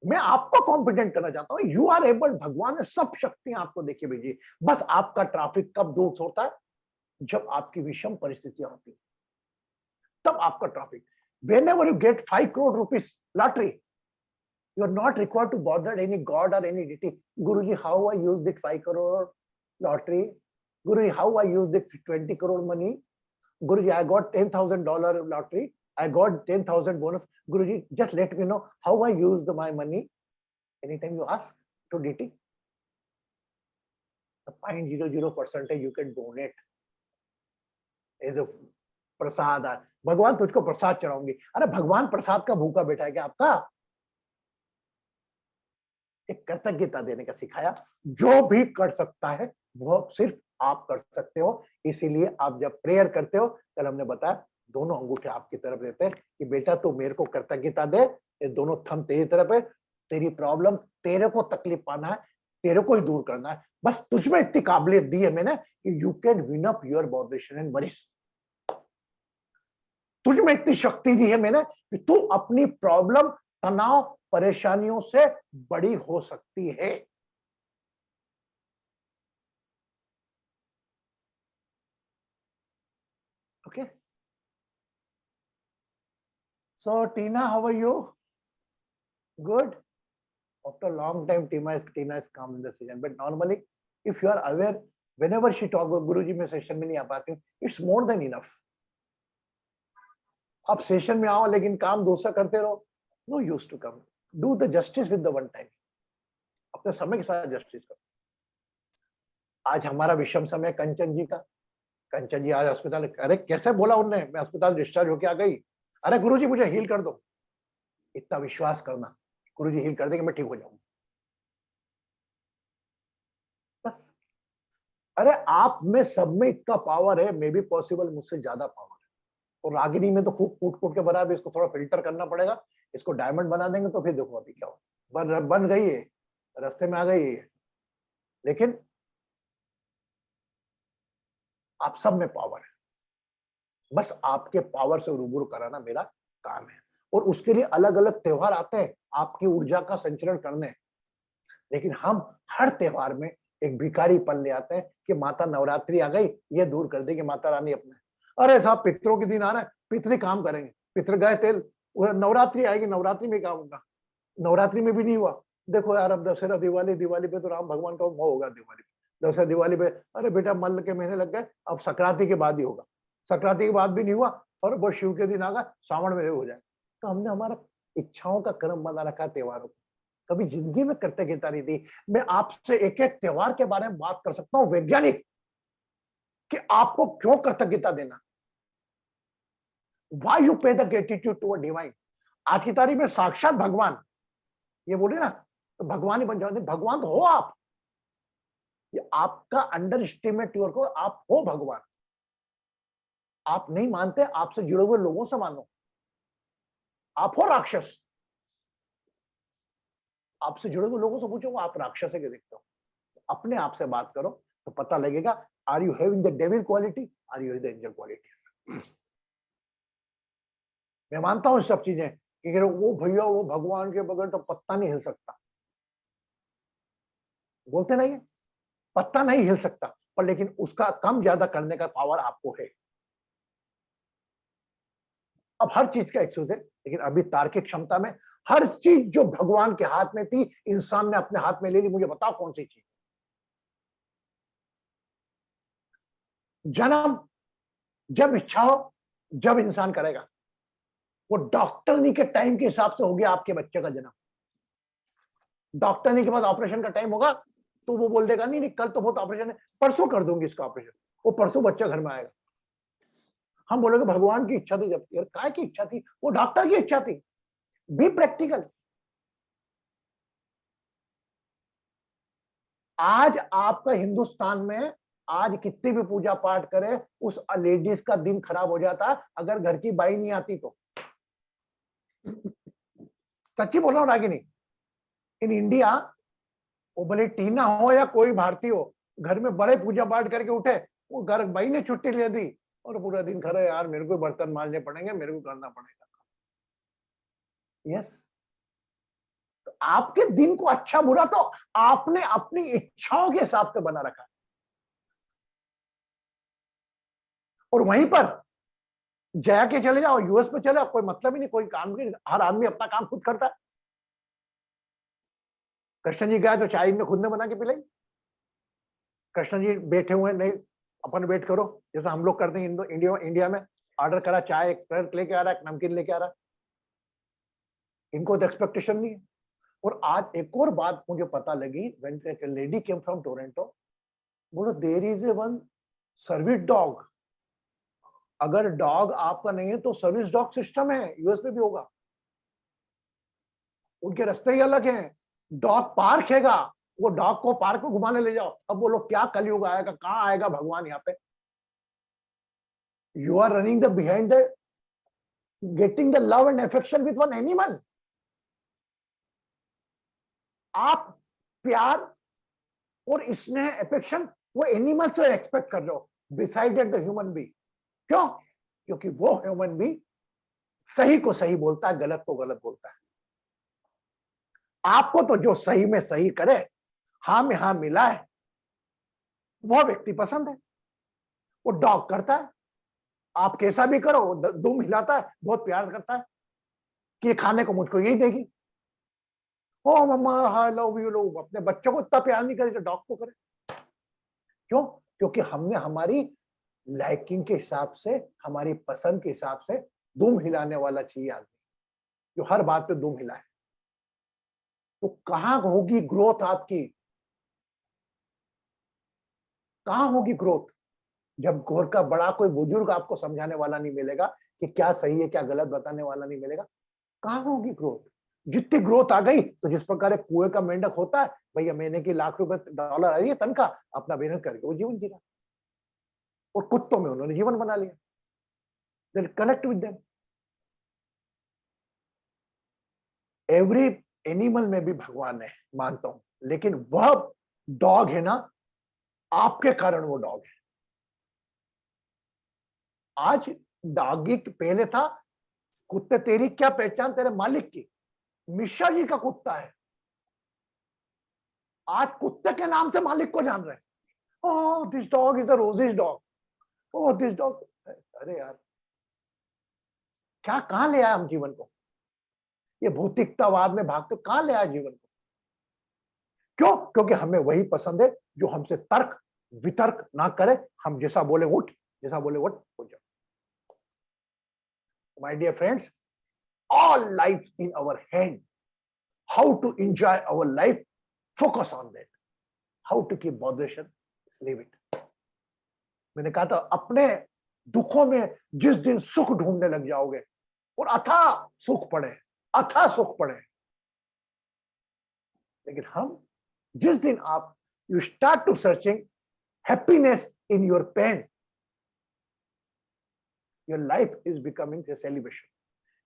मैं आपको कॉम्पिटेंट करना चाहता हूं. You are able. भगवान ने सब शक्तियां आपको देके भेजी. बस आपका ट्रैफिक कब दूर होता है? जब आपकी विषम परिस्थितियां होती है, तब आपका traffic. whenever you get 5 crore rupees lottery, you are not required to bother any god or any deity. Guruji, how I used it 5 crore lottery? Guruji, how I used it 20 crore money? Guruji, I got $10,000 lottery. I got 10,000 bonus. Guruji, just let me know how I used my money. Anytime you ask to deity, the 0.00% you can donate as a प्रसाद. भगवान तुझको प्रसाद चढ़ाऊंगी. अरे भगवान प्रसाद का भूखा बैठा है क्या आपका? एक कृतज्ञता देने का सिखाया. जो भी कर सकता है वो सिर्फ आप कर सकते हो. इसीलिए आप जब प्रेयर करते हो, कल हमने बताया, दोनों अंगूठे आपकी तरफ रहते हैं कि बेटा तू मेरे को कृतज्ञता दे. ये दोनों थंब तेरी तरफ है. तेरी प्रॉब्लम, तेरे को तकलीफ पाना है, तेरे को ही दूर करना है. बस तुझमें इतनी काबिलियत दी है मैंने कि you can win up your botheration and worries. तुझमें इतनी शक्ति दी है मैंने कि तू अपनी प्रॉब्लम, तनाव, परेशानियों से बड़ी हो सकती है. Okay. So Tina, how are you? Good. After a long time, Tina is come in the session. But normally, if you are aware, whenever she talk about Guruji, मैं सेशन में नहीं आ पाती हूँ. It's more than enough. आप session में आओ लेकिन काम दूसरा करते रहो. No use to come. Do the justice with the one time. अपने समय के साथ जस्टिस करो. आज हमारा विषम समय कंचन जी का. कंचन जी आज अस्पताल. अरे कैसे बोला उनने, मैं अस्पताल डिस्चार्ज होके आ गई. अरे गुरुजी मुझे हील कर दो. इतना विश्वास करना, गुरुजी हील कर देंगे, मैं ठीक हो जाऊंगा. बस. अरे आप में सब में इतना पावर है, मे बी पॉसिबल मुझसे ज्यादा पावर है. और रागिनी में तो खूब कूट के बना भी. इसको थोड़ा फिल्टर करना पड़ेगा. इसको डायमंड बना देंगे तो फिर देखो अभी क्या हो. बन गई है, रास्ते में आ गई है. लेकिन आप सब में पावर है. बस आपके पावर से रूबरू कराना मेरा काम है. और उसके लिए अलग अलग त्योहार आते हैं आपकी ऊर्जा का संचरण करने. लेकिन हम हर त्योहार में एक भिखारी पन ले आते हैं कि माता नवरात्रि आ गई, ये दूर कर देगी माता रानी अपने. अरे साहब पितरों के दिन आ रहा है, पितरी काम करेंगे. पितर गए तेल, नवरात्रि आएगी, नवरात्रि में काम होगा. नवरात्रि में भी नहीं हुआ. देखो यार, अब दशहरा, दिवाली, दिवाली पे तो राम भगवान का वो होगा. दिवाली पे, दशहरा, दिवाली पे, अरे बेटा मल के महीने लग गए, अब संक्रांति के बाद ही होगा. संक्रांति के बाद भी नहीं हुआ, और वो शिव के दिन आ गया, सावन में हो जाए. तो हमने हमारा इच्छाओं का क्रम बना रखा त्योहारों को. कभी जिंदगी में कृतज्ञता नहीं दी. मैं आपसे एक एक त्योहार के बारे में बात कर सकता हूँ वैज्ञानिक. कि आपको क्यों कृतज्ञता देना, why you pay the gratitude to a divine. आज की तारीख में साक्षात भगवान ये बोले ना, तो भगवान ही बन जाओ। भगवान तो हो आप, ये आपका अंडर एस्टिमेट योर को, आप हो भगवान। आप नहीं मानते, आपसे जुड़े हुए लोगों से मानो। आप हो राक्षस, आपसे जुड़े हुए लोगों से पूछो आप राक्षस है क्या देखते हो। अपने आप से बात करो तो पता लगेगा, are you having the devil quality, are you the angel quality. मैं मानता हूं सब चीजें कि वो भैया वो भगवान के बगैर तो पत्ता नहीं हिल सकता, बोलते नहीं है, पत्ता नहीं हिल सकता, पर लेकिन उसका कम ज्यादा करने का पावर आपको है। अब हर चीज का एक्सेस है, लेकिन अभी तार्किक क्षमता में हर चीज जो भगवान के हाथ में थी इंसान ने अपने हाथ में ले ली। मुझे बताओ कौन सी चीज। जन्म जब इच्छा हो जब इंसान करेगा। वो डॉक्टरनी के टाइम के हिसाब से हो गया आपके बच्चे का जन्म। डॉक्टरनी के बाद ऑपरेशन का टाइम होगा तो वो बोल देगा नहीं नहीं कल तो बहुत ऑपरेशन है, परसों कर दूंगी इसका ऑपरेशन। वो परसों बच्चा घर में आएगा। हम बोलोगे भगवान की इच्छा थी, जब यार काय की इच्छा थी, वो डॉक्टर की इच्छा थी। Be practical. आज आपका हिंदुस्तान में आज कितनी भी पूजा पाठ करे, उस लेडीज का दिन खराब हो जाता अगर घर की बाई नहीं आती तो। सच्ची बोल रहा हूं रागिनी, इन इंडिया वो भले टीना हो या कोई भारतीय हो, घर में बड़े पूजा पाठ करके उठे, वो घर बाई ने छुट्टी ले दी और पूरा दिन खड़ा यार मेरे को बर्तन मांजने पड़ेंगे, मेरे को करना पड़ेगा। यस, तो आपके दिन को अच्छा बुरा तो आपने अपनी इच्छाओं के हिसाब से बना रखा। और वहीं पर जया के चले जाओ, यूएस पे चले जाओ, कोई मतलब ही नहीं, कोई काम नहीं, हर आदमी अपना काम खुद करता है। कृष्ण जी गया तो चाय में खुद ने बना के पिलाई। कृष्ण जी बैठे हुए नहीं, अपन वेट करो जैसा हम लोग करते हैं इंडिया में, ऑर्डर करा चाय, एक क्लर्क लेके आ रहा है, नमकीन लेके आ रहा है। इनको तो एक्सपेक्टेशन नहीं है। और आज एक और बात मुझे पता लगी, when a lady came from Toronto, बोलो there is a one service dog. अगर डॉग आपका नहीं है तो सर्विस डॉग सिस्टम है, यूएस में भी होगा। उनके रास्ते ही अलग हैं। डॉग पार्क हैगा, वो डॉग को पार्क में घुमाने ले जाओ। अब बोलो क्या कलयुग आएगा, कहां आएगा भगवान यहाँ पे। You are running the behind the getting the love and affection with one animal. आप प्यार और स्नेह अफेक्शन वो एनिमल से एक्सपेक्ट कर रहे हो, बिसाइड द ह्यूमन बी। क्यों? क्योंकि वो ह्यूमन बी सही को सही बोलता है, गलत को गलत बोलता है। आपको तो जो सही में सही करे, हाँ में हाँ मिला है, वह व्यक्ति पसंद है। वो डॉग करता है, आप कैसा भी करो, वो दुम हिलाता है, बहुत प्यार करता है कि ये खाने को मुझको यही देगी। ओ मम्मा आई लव यू, लोग अपने बच्चों को इतना प्यार नहीं करे जो डॉग को करे। क्यों? क्योंकि हमने हमारी लाइकिंग के हिसाब से, हमारी पसंद के हिसाब से दुम हिलाने वाला चाहिए आदमी, जो हर बात पे दुम हिलाए। तो कहां होगी ग्रोथ आपकी, कहां होगी ग्रोथ? जब घर का बड़ा कोई बुजुर्ग आपको समझाने वाला नहीं मिलेगा कि क्या सही है क्या गलत, बताने वाला नहीं मिलेगा, कहां होगी ग्रोथ? जितनी ग्रोथ आ गई तो जिस प्रकार कुएं का मेंढक होता है, भैया महीने की लाख रुपए डॉलर आ रही है तनख्वाह, अपना मेहनत करके वो जीवन जीना। और कुत्तों में उन्होंने जीवन बना लिया, they connect with them. Every animal में भी भगवान है, मानता हूं, लेकिन वह डॉग है ना, आपके कारण वो डॉग है। आज डॉगी पहले था कुत्ते तेरी क्या पहचान तेरे मालिक की, मिश्रा जी का कुत्ता है। आज कुत्ते के नाम से मालिक को जान रहे हैं। Oh this dog is the Rosie's dog, oh this dog. अरे यार क्या कहां ले आया हम जीवन को? ये भौतिकतावाद में भागते कहां ले आया जीवन को? क्यों? क्योंकि हमें वही पसंद है जो हमसे तर्क वितर्क ना करे, हम जैसा बोले उठ, जैसा बोले उठ हो जाओ। My dear friends, all lives in our hand. How to enjoy our life? Focus on that. How to keep moderation? Leave it. मैंने कहा था अपने दुखों में जिस दिन सुख ढूंढने लग जाओगे और अथाह सुख पड़े, अथाह सुख पड़े, लेकिन हम जिस दिन आप you start to searching happiness in your pain, your life is becoming a celebration.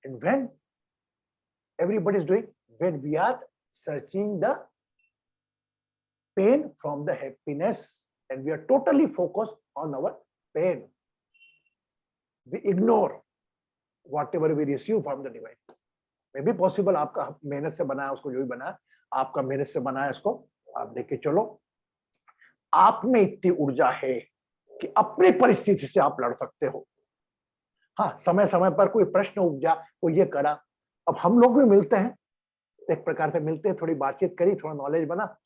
And when everybody is doing, when we are searching the pain from the happiness and we are totally focused on our pain, we ignore whatever we receive from the divine. Maybe possible आपका मेहनत से बनाया उसको जो भी बनाया, आपका मेहनत से बनाया इसको आप देख के चलो, आप में इतनी ऊर्जा है कि अपनी परिस्थिति से आप लड़ सकते हो। हाँ, समय समय पर कोई प्रश्न उपजा, कोई ये करा, अब हम लोग भी मिलते हैं, एक प्रकार से मिलते हैं, थोड़ी बातचीत करी, थोड़ा नॉलेज बना।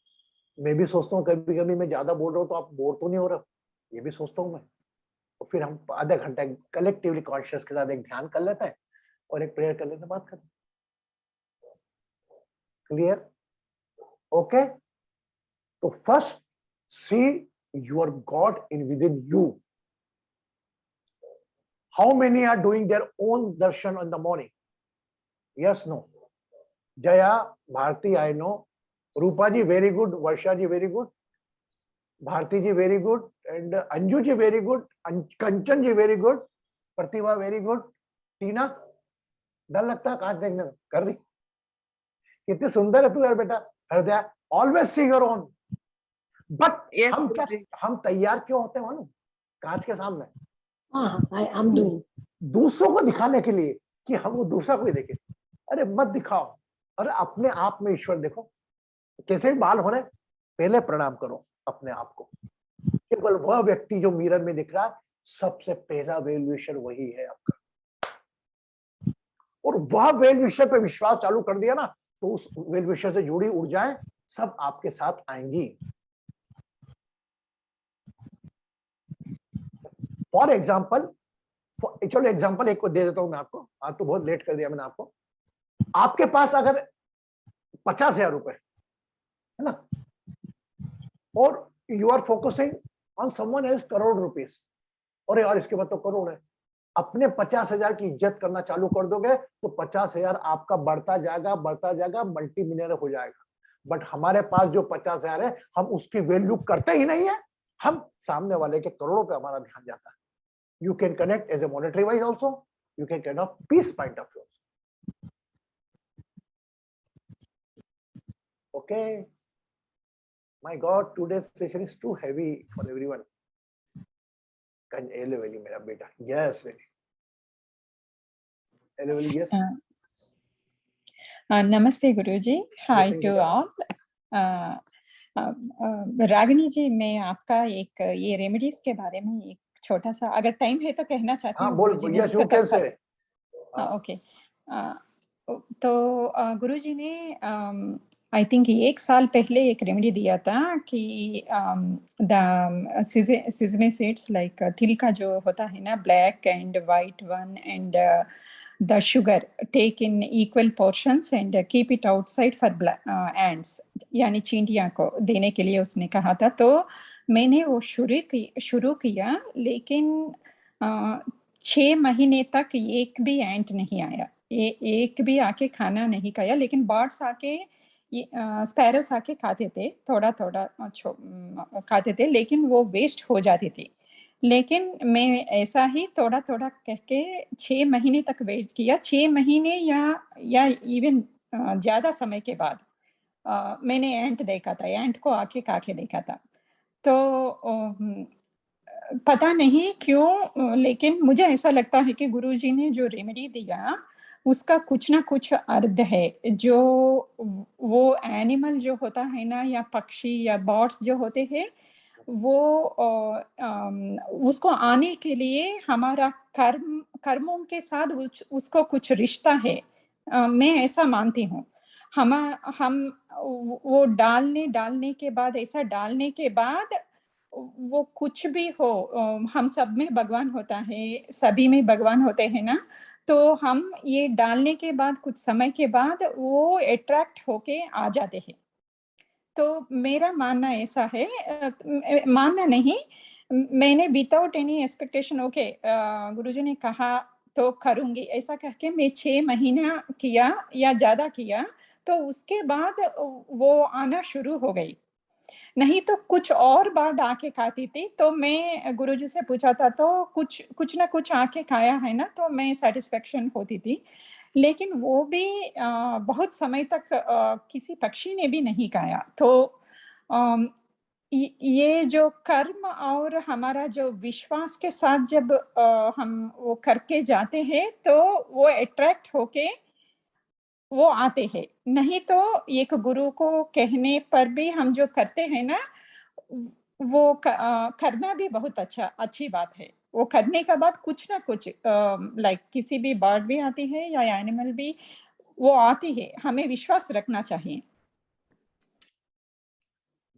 मैं भी सोचता हूँ कभी कभी मैं ज्यादा बोल रहा हूँ तो आप बोर तो नहीं हो रहे, ये भी सोचता हूँ मैं। तो फिर हम आधा घंटा कलेक्टिवली कॉन्शियस के साथ एक ध्यान कर लेते हैं और एक प्रेयर कर लेते हैं, बात करते हैं। क्लियर? ओके? तो first see your God in with in you. How many are doing their own darshan in the morning? Yes, no. Jaya, Bharti, I know. Rupa ji, very good. Varsha ji, very good. Bharti ji, very good. And Anju ji, very good. Kanchan ji, very good. Pratibha, very good. Tina, डर लगता है कांच देखने में, कर रही कितनी सुंदर है तू यार बेटा। हृदय, always see your own. But Yes, हम क्या, Guruji. हम तैयार क्यों होते हैं मालूम? कांच के सामने I'm doing. दूसरों को दिखाने के लिए कि हम वो दूसरा कोई देखे। अरे मत दिखाओ, अरे अपने आप में ईश्वर देखो। कैसे भी बाल हो रहे, पहले प्रणाम करो अपने आप को। केवल वह व्यक्ति जो मिरर में दिख रहा है, सबसे पहला वैल्यूएशन वही है आपका। और वह वैल्यूएशन पे विश्वास चालू कर दिया ना, तो उस वैल्यूएशन से जुड़ी ऊर्जाएं सब आपके साथ आएंगी। फॉर एग्जाम्पल, चलो एग्जाम्पल एक को दे देता हूं मैं आपको, आज तो बहुत लेट कर दिया मैंने आपको। आपके पास अगर 50,000 रुपए है ना, और you are focusing on someone else crore rupees, और यार इसके बाद तो करोड़ है, अपने 50,000 की इज्जत करना चालू कर दोगे तो 50,000 आपका बढ़ता जाएगा, मल्टी मिलियनर हो जाएगा। बट हमारे पास जो 50,000 है, हम उसकी वैल्यू करते ही नहीं है, हम सामने वाले के करोड़ों पे हमारा ध्यान जाता है। You can connect as a monetary wise also. You can connect peace point of view. Okay. My God, today's session is too heavy for everyone. Can elevate मेरा बेटा? Yes, very. Elevate, yes. नमस्ते गुरुजी, हाय Blessing to बेटा। All. Ragini जी, मैं आपका एक ये remedies के बारे में एक छोटा सा, अगर टाइम है तो कहना चाहती हाँ हूँ। बोल, गुरुजी ने yes you उसको can तब say. ओके। तो गुरुजी ने आई थिंक 1 साल पहले एक रेमेडी दिया था कि द सिजमे सीड्स, लाइक तिल का जो होता है ना, black and white one, and the sugar take in equal portions and keep it outside for ants, यानी चींटियां को देने के लिए उसने कहा था। तो मैंने वो शुरू किया, लेकिन 6 महीने तक एक भी एंट नहीं आया, एक भी आके खाना नहीं खाया। लेकिन बर्ड्स आके, स्पैरोस आके खाते थे, थोड़ा थोड़ा खाते थे, लेकिन वो वेस्ट हो जाती थी। लेकिन मैं ऐसा ही थोड़ा थोड़ा कह के 6 महीने तक वेट किया। 6 महीने या इवन ज़्यादा समय के बाद मैंने एंट देखा था, एंट को आके खा के देखा था। तो पता नहीं क्यों, लेकिन मुझे ऐसा लगता है कि गुरुजी ने जो रेमेडी दिया उसका कुछ ना कुछ अर्थ है। जो वो एनिमल जो होता है ना, या पक्षी या बर्ड्स जो होते हैं, वो उसको आने के लिए हमारा कर्मों के साथ उसको कुछ रिश्ता है। मैं ऐसा मानती हूँ। हम वो डालने के बाद, ऐसा डालने के बाद वो कुछ भी हो, हम सब में भगवान होता है, सभी में भगवान होते हैं ना। तो हम ये डालने के बाद कुछ समय के बाद वो अट्रैक्ट होके आ जाते हैं। तो मेरा मानना ऐसा है, मानना नहीं, मैंने विदाउट एनी एक्सपेक्टेशन ओके गुरुजी ने कहा तो करूंगी ऐसा कह के मैं 6 महीना किया या ज्यादा किया, तो उसके बाद वो आना शुरू हो गई। नहीं तो कुछ और बार आके खाती थी, तो मैं गुरुजी से पूछा था तो कुछ ना कुछ आके खाया है ना, तो मैं सेटिस्फेक्शन होती थी। लेकिन वो भी बहुत समय तक किसी पक्षी ने भी नहीं खाया। तो ये जो कर्म और हमारा जो विश्वास के साथ जब हम वो करके जाते हैं, तो वो अट्रैक्ट होके वो आते हैं। नहीं तो एक गुरु को कहने पर भी हम जो करते हैं ना, वो करना भी बहुत अच्छी बात है। वो करने के बाद कुछ ना कुछ लाइक किसी भी बर्ड भी आती है या एनिमल भी वो आती है, हमें विश्वास रखना चाहिए।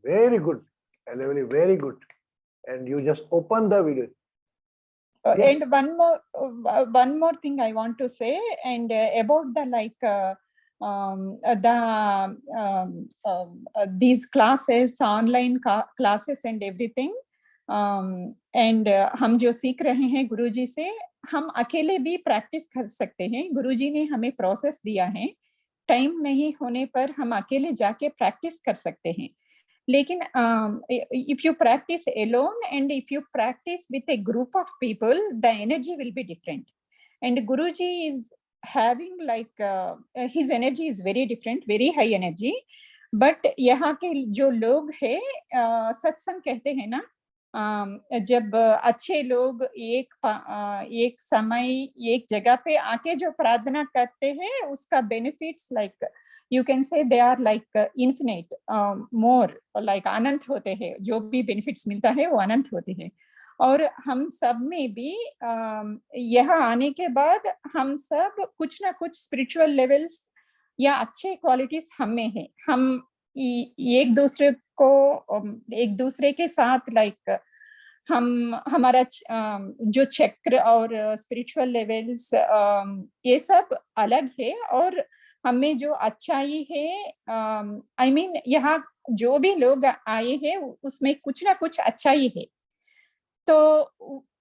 Very good, Elevely, very good. And you just open the video. Yes. And one more thing I want to say, and about the these classes, online classes and everything, and हम जो सीख रहे हैं गुरुजी से, हम अकेले भी प्रैक्टिस कर सकते हैं। गुरुजी ने हमें प्रोसेस दिया है, टाइम नहीं होने पर हम अकेले जाके प्रैक्टिस कर सकते हैं। लेकिन if you practice alone and if you practice with a group of people, the energy will be different. And Guruji is having his energy is very different, very high energy. But यहाँ के जो लोग हैं, सत्संग कहते हैं ना, जब अच्छे लोग एक समय एक जगह पे आके जो प्रार्थना करते हैं, उसका benefits you can say they are infinite, more अनंत होते हैं। जो भी बेनिफिट्स मिलता है वो अनंत होते हैं। और हम सब में भी यह आने के बाद हम सब कुछ ना कुछ स्पिरिचुअल लेवल्स या अच्छे क्वालिटीज हम में है। हम एक दूसरे के साथ हम हमारा जो चक्र और स्पिरिचुअल लेवल्स ये सब अलग है, और हमें जो अच्छाई है, I mean यहाँ जो भी लोग आए हैं उसमें कुछ ना कुछ अच्छाई है। तो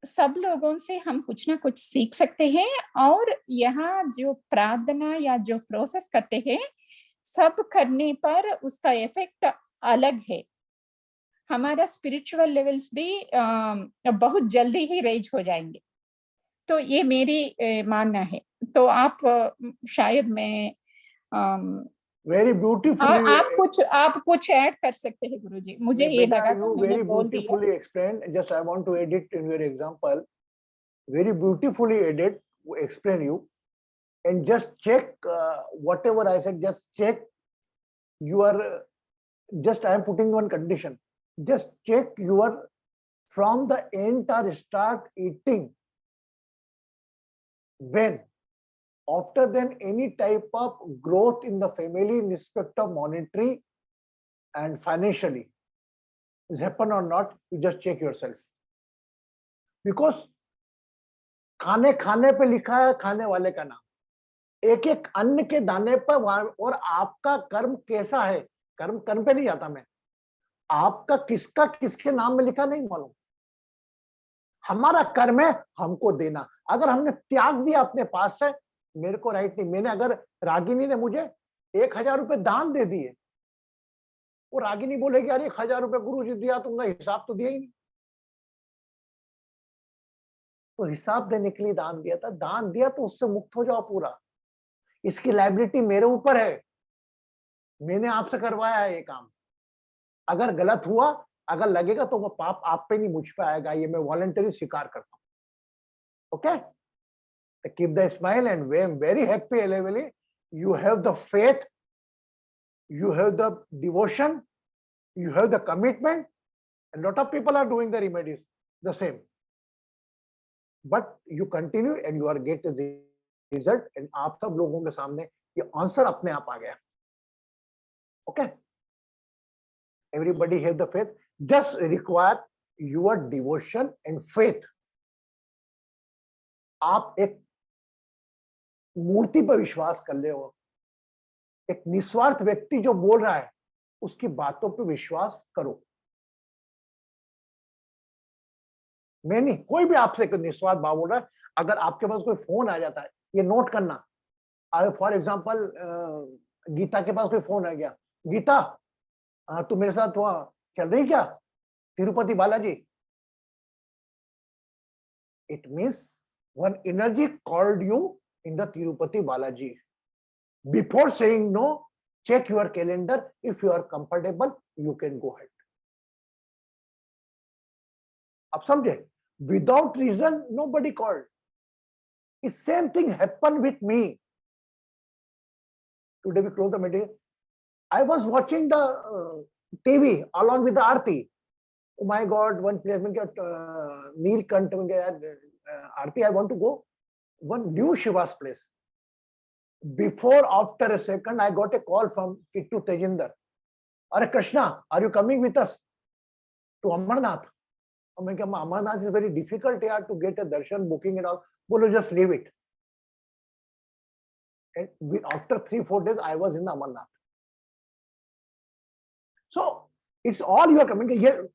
सब लोगों से हम कुछ ना कुछ सीख सकते हैं। और यहाँ जो प्रार्थना या जो प्रोसेस करते हैं, सब करने पर उसका इफेक्ट अलग है। हमारा स्पिरिचुअल लेवल्स भी बहुत जल्दी ही रेज हो जाएंगे। तो ये मेरी मानना है। तो आप शायद मैं Very beautifully. आप कुछ ऐड कर सकते हैं गुरुजी। मुझे ये लगा तो मैंने very बोल दिया। beautifully explained. Just I want to edit in your example. Very beautifully explain you, and just check whatever I said. Just check your. Just I am putting one condition. Just check your from the entire start eating. When after then any type of growth in the family in respect of monetary and financially is happen or not, you just check yourself. Because खाने खाने पे लिखा है खाने वाले का नाम। एक एक अन्न के दाने पर, और आपका कर्म कैसा है, कर्म पे नहीं जाता मैं, आपका किसका किसके नाम में लिखा नहीं मालूम। हमारा कर्म है हमको देना। अगर हमने त्याग दिया अपने पास से, मेरे को राइट नहीं। मैंने अगर रागिनी ने मुझे 1000 रुपए दान दे दिए, वो रागिनी बोलेगी अरे 1000 रुपए गुरुजी दिया तुमने, हिसाब तो दिया ही नहीं। तो हिसाब देने के लिए दान दिया था, दान दिया तो उससे मुक्त हो जाओ पूरा। इसकी लायबिलिटी मेरे ऊपर है, मैंने आपसे करवाया है ये काम। अगर गलत हुआ, अगर लगेगा तो वो पाप आप पे नहीं मुझ पे आएगा, ये मैं वॉलंटरी स्वीकार करता हूं। Okay, keep the smile and I'm very happy, Elevely. You have the faith, you have the devotion, you have the commitment, and lot of people are doing the remedies the same. But you continue and you are getting the result, and आप सब लोगों के सामने ये answer अपने आप आ गया। Okay, everybody have the faith, just require your devotion and faith. आप एक मूर्ति पर विश्वास कर ले, हो एक निस्वार्थ व्यक्ति जो बोल रहा है उसकी बातों पर विश्वास करो। मैं नहीं, कोई भी आपसे निस्वार्थ भाव बोल रहा है। अगर आपके पास कोई फोन आ जाता है, ये नोट करना, फॉर एग्जाम्पल गीता के पास कोई फोन आ गया, गीता तू मेरे साथ वहां चल रही क्या Tirupati Balaji, it means one energy called you in the Tirupati Balaji. Before saying no, check your calendar. If you are comfortable, you can go ahead. आप समझे? Without reason, nobody called. The same thing happened with me. Today we close the meeting. I was watching the TV along with the Aarti. Oh my God, one place, Neelkant, Aarti, I want to go. One new Shiva's place. Before, after a second, I got a call from Kittu Tejinder. Are Krishna, are you coming with us to Amarnath? I mean, Amarnath is very difficult here to get a darshan booking and all. Bolo, just leave it. And after 3-4 days, I was in the Amarnath. So it's all your coming.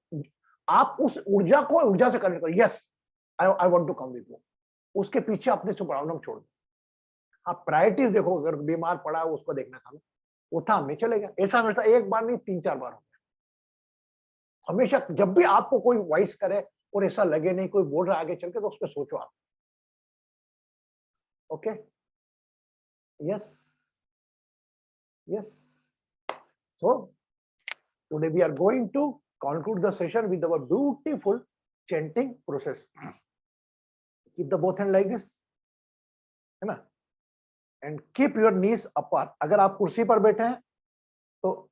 आप उस ऊर्जा को ऊर्जा से connect करो. Yes, I want to come with you. उसके पीछे अपने से प्रॉब्लम छोड़ दो. आप प्रायोरिटीज देखो, अगर बीमार पड़ा है उसको देखना खाना, वो था में चलेगा. ऐसा हमेशा एक बार नहीं 3-4 बार हो गया. हमेशा जब भी आपको कोई वॉइस करे और ऐसा लगे नहीं कोई बोल रहा है आगे चल के, तो उस पर सोचो आप. Okay, yes yes. So today we are going to conclude the session with our beautiful chanting process. Keep the both hand like this, है ना? And keep your knees apart. अगर आप कुर्सी पर बैठे हैं तो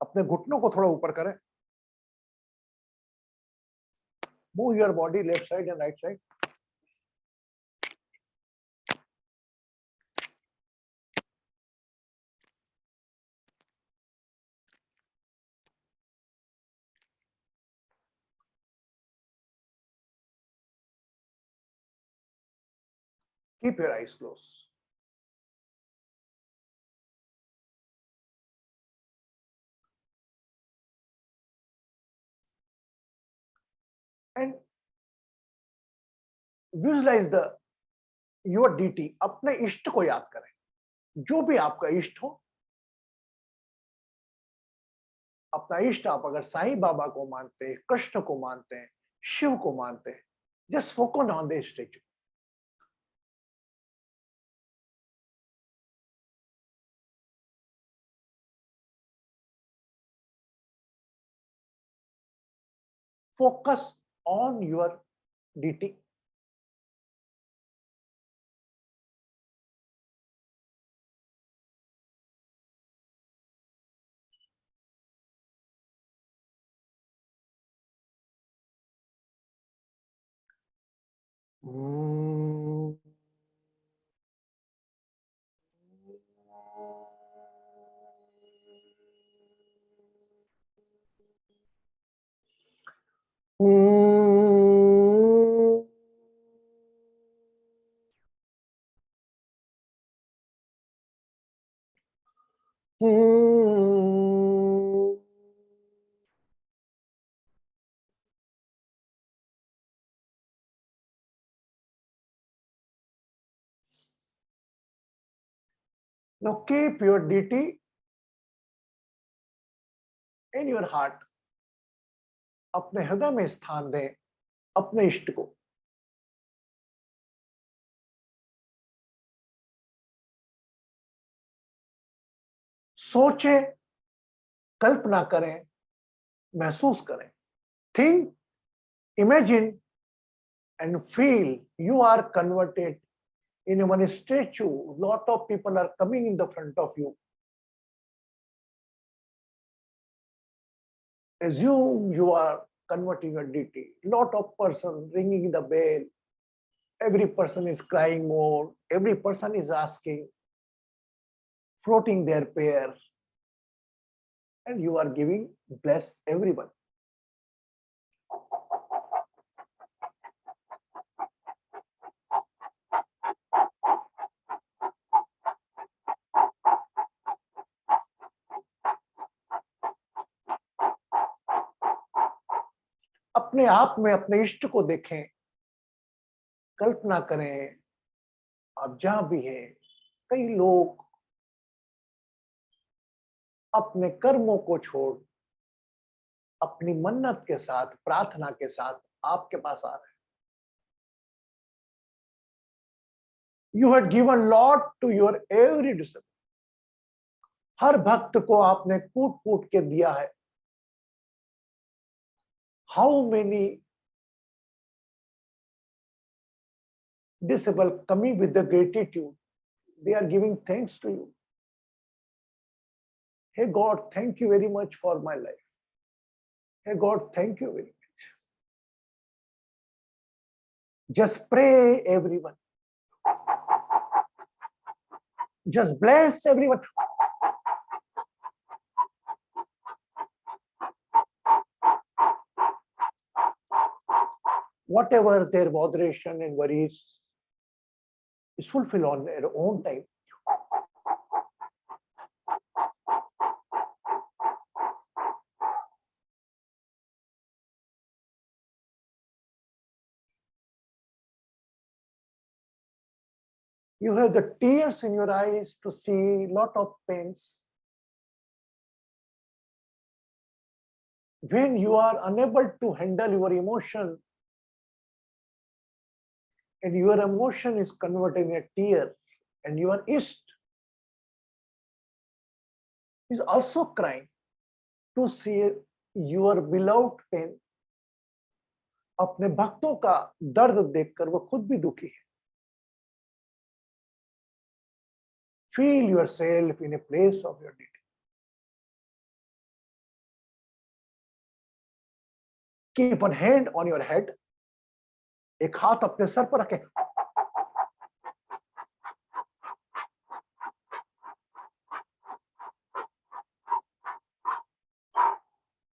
अपने घुटनों को थोड़ा ऊपर करें. Move your body left side and right side. Keep your eyes closed. And visualize your deity. अपने इष्ट को याद करें. जो भी आपका इष्ट हो, अपना इष्ट आप अगर साईं बाबा को मानते हैं, कृष्ण को मानते हैं, शिव को मानते हैं, just focus on the statue. Focus on your deity. Now keep your deity in your heart. अपने हृदय में स्थान दें अपने इष्ट को. सोचें, कल्पना करें, महसूस करें. Think, imagine and feel you are converted in one statue. Lot of people are coming in the front of you. Assume you are converting a deity. Lot of person ringing the bell. Every person is crying more. Every person is asking, floating their prayer. And you are giving, bless everyone. अब अपने आप में अपने इष्ट को देखें, कल्पना करें आप जहां भी हैं। कई लोग अपने कर्मों को छोड़ अपनी मन्नत के साथ, प्रार्थना के साथ आपके पास आ रहे हैं। You had given lot to your every disciple. हर भक्त को आपने कूट कूट के दिया है। How many disciple coming with the gratitude, they are giving thanks to you. Hey God, thank you very much for my life. Hey God, thank you very much. Just pray, everyone. Just bless everyone. Whatever their botheration and worries is fulfilled on their own time. You have the tears in your eyes to see lot of pains. When you are unable to handle your emotion and your emotion is converted in a tear, and your Ishta is also crying to see your beloved pain. अपने भक्तों का दर्द देखकर वो खुद भी दुखी है. Feel yourself in a place of your duty. Keep one hand on your head. एक हाथ अपने सर पर रखें.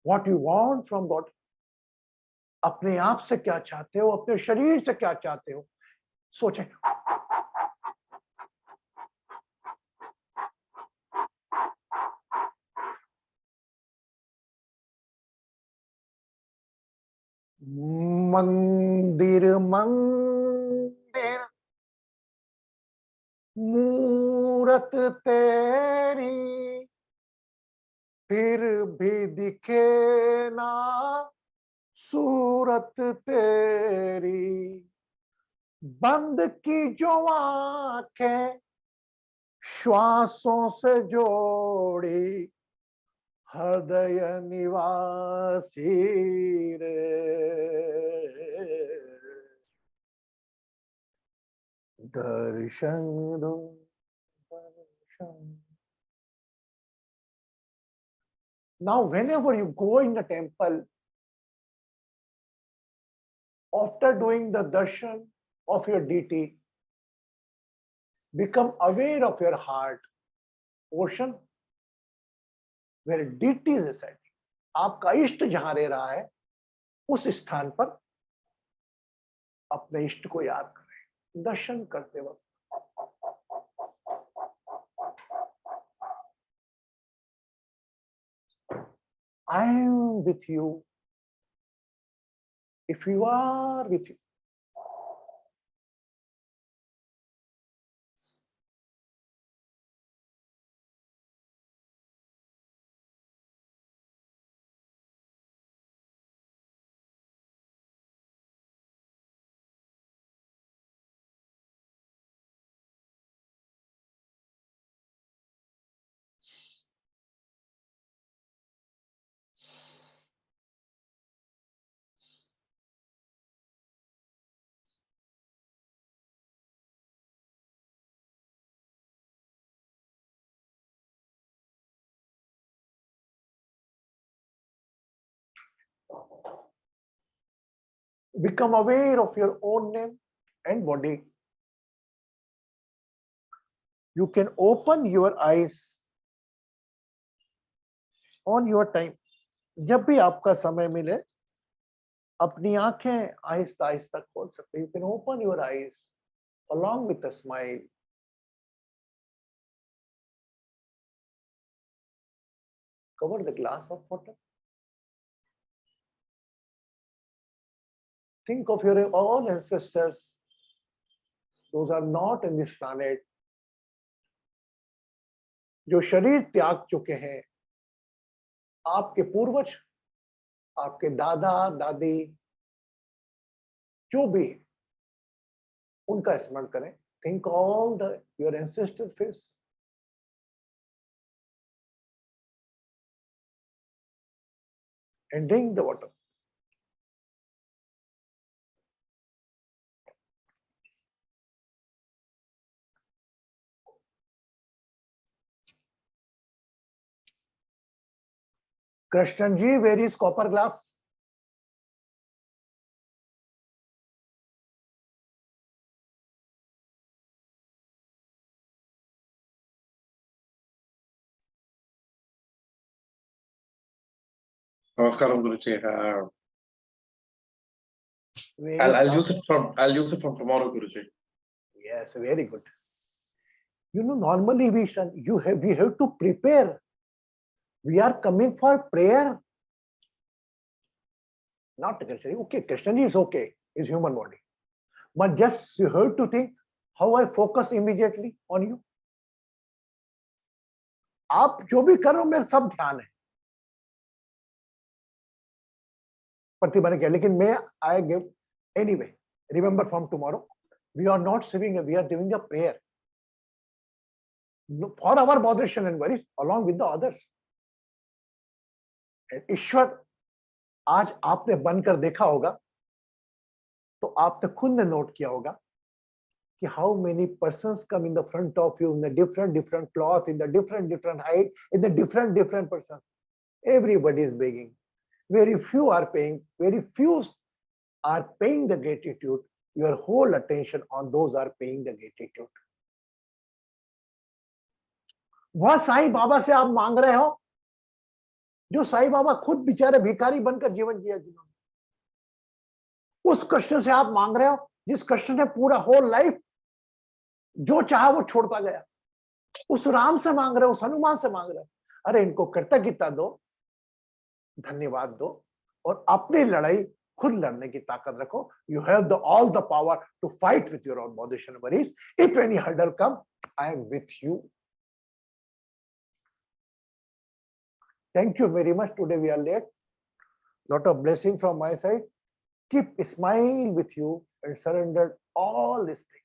What you want from God? अपने आप से क्या चाहते हो, अपने शरीर से क्या चाहते हो, सोचें. मंदिर मंदिर मूरत तेरी, फिर भी दिखे ना सूरत तेरी. बंद की जो आंखें श्वासों से जोड़ी, हृदय निवासी रे, दर्शन दो दर्शन. Now whenever you go in the temple, after doing the darshan of your deity, become aware of your heart portion where deity is residing. आपका इष्ट जहां रह रहा है, उस स्थान पर अपने इष्ट को याद करें दर्शन करते वक्त. I am with you. If you are with you, become aware of your own name and body. You can open your eyes on your time. जब भी आपका समय मिले, अपनी आंखें आहिस्ता आहिस्ता खोल सकते. You can open your eyes along with a smile. Cover the glass of water. Think of your all ancestors. Those are not in this planet. जो शरीर त्याग चुके हैं, आपके पूर्वज, आपके दादा दादी, जो भी, उनका स्मरण करें. Think all your ancestors face. And drink the water. Krishnan ji, where is copper glass? Namaskaram, Guruji. Where is I'll use it from tomorrow, Guruji. Yes, very good. You know, normally we have to prepare. We are coming for prayer. Not Krishna. Okay, Krishna is okay. Is human body. But just you have to think how I focus immediately on you. आप जो भी करो मेरे सब ध्यान है. प्रतिभा ने किया, लेकिन मैं I give anyway. Remember from tomorrow, we are not saving, we are doing a prayer for our botheration and worries along with the others. And ईश्वर आज आपने बनकर देखा होगा, तो आपने खुद ने नोट किया होगा कि how many persons come in the front of you in the different cloth, in the different height, in the different person. Everybody is begging. Very few are paying. Very few are paying the gratitude. Your whole attention on those are paying the gratitude. वह साईं बाबा से आप मांग रहे हो, जो साईं बाबा खुद बेचारे भिखारी बनकर जीवन जिया जिन्होंने. उस कृष्ण से आप मांग रहे हो, जिस कृष्ण ने पूरा होल लाइफ जो चाहा वो छोड़ता गया. उस राम से मांग रहे हो, उस हनुमान से मांग रहे हो. अरे इनको कृतज्ञता दो, धन्यवाद दो, और अपनी लड़ाई खुद लड़ने की ताकत रखो. You have all the power to fight with your own botheration and worries. If any hurdle come, I am with you. Thank you very much. Today we are late. Lot of blessing from my side. Keep smile with you and surrender all these things.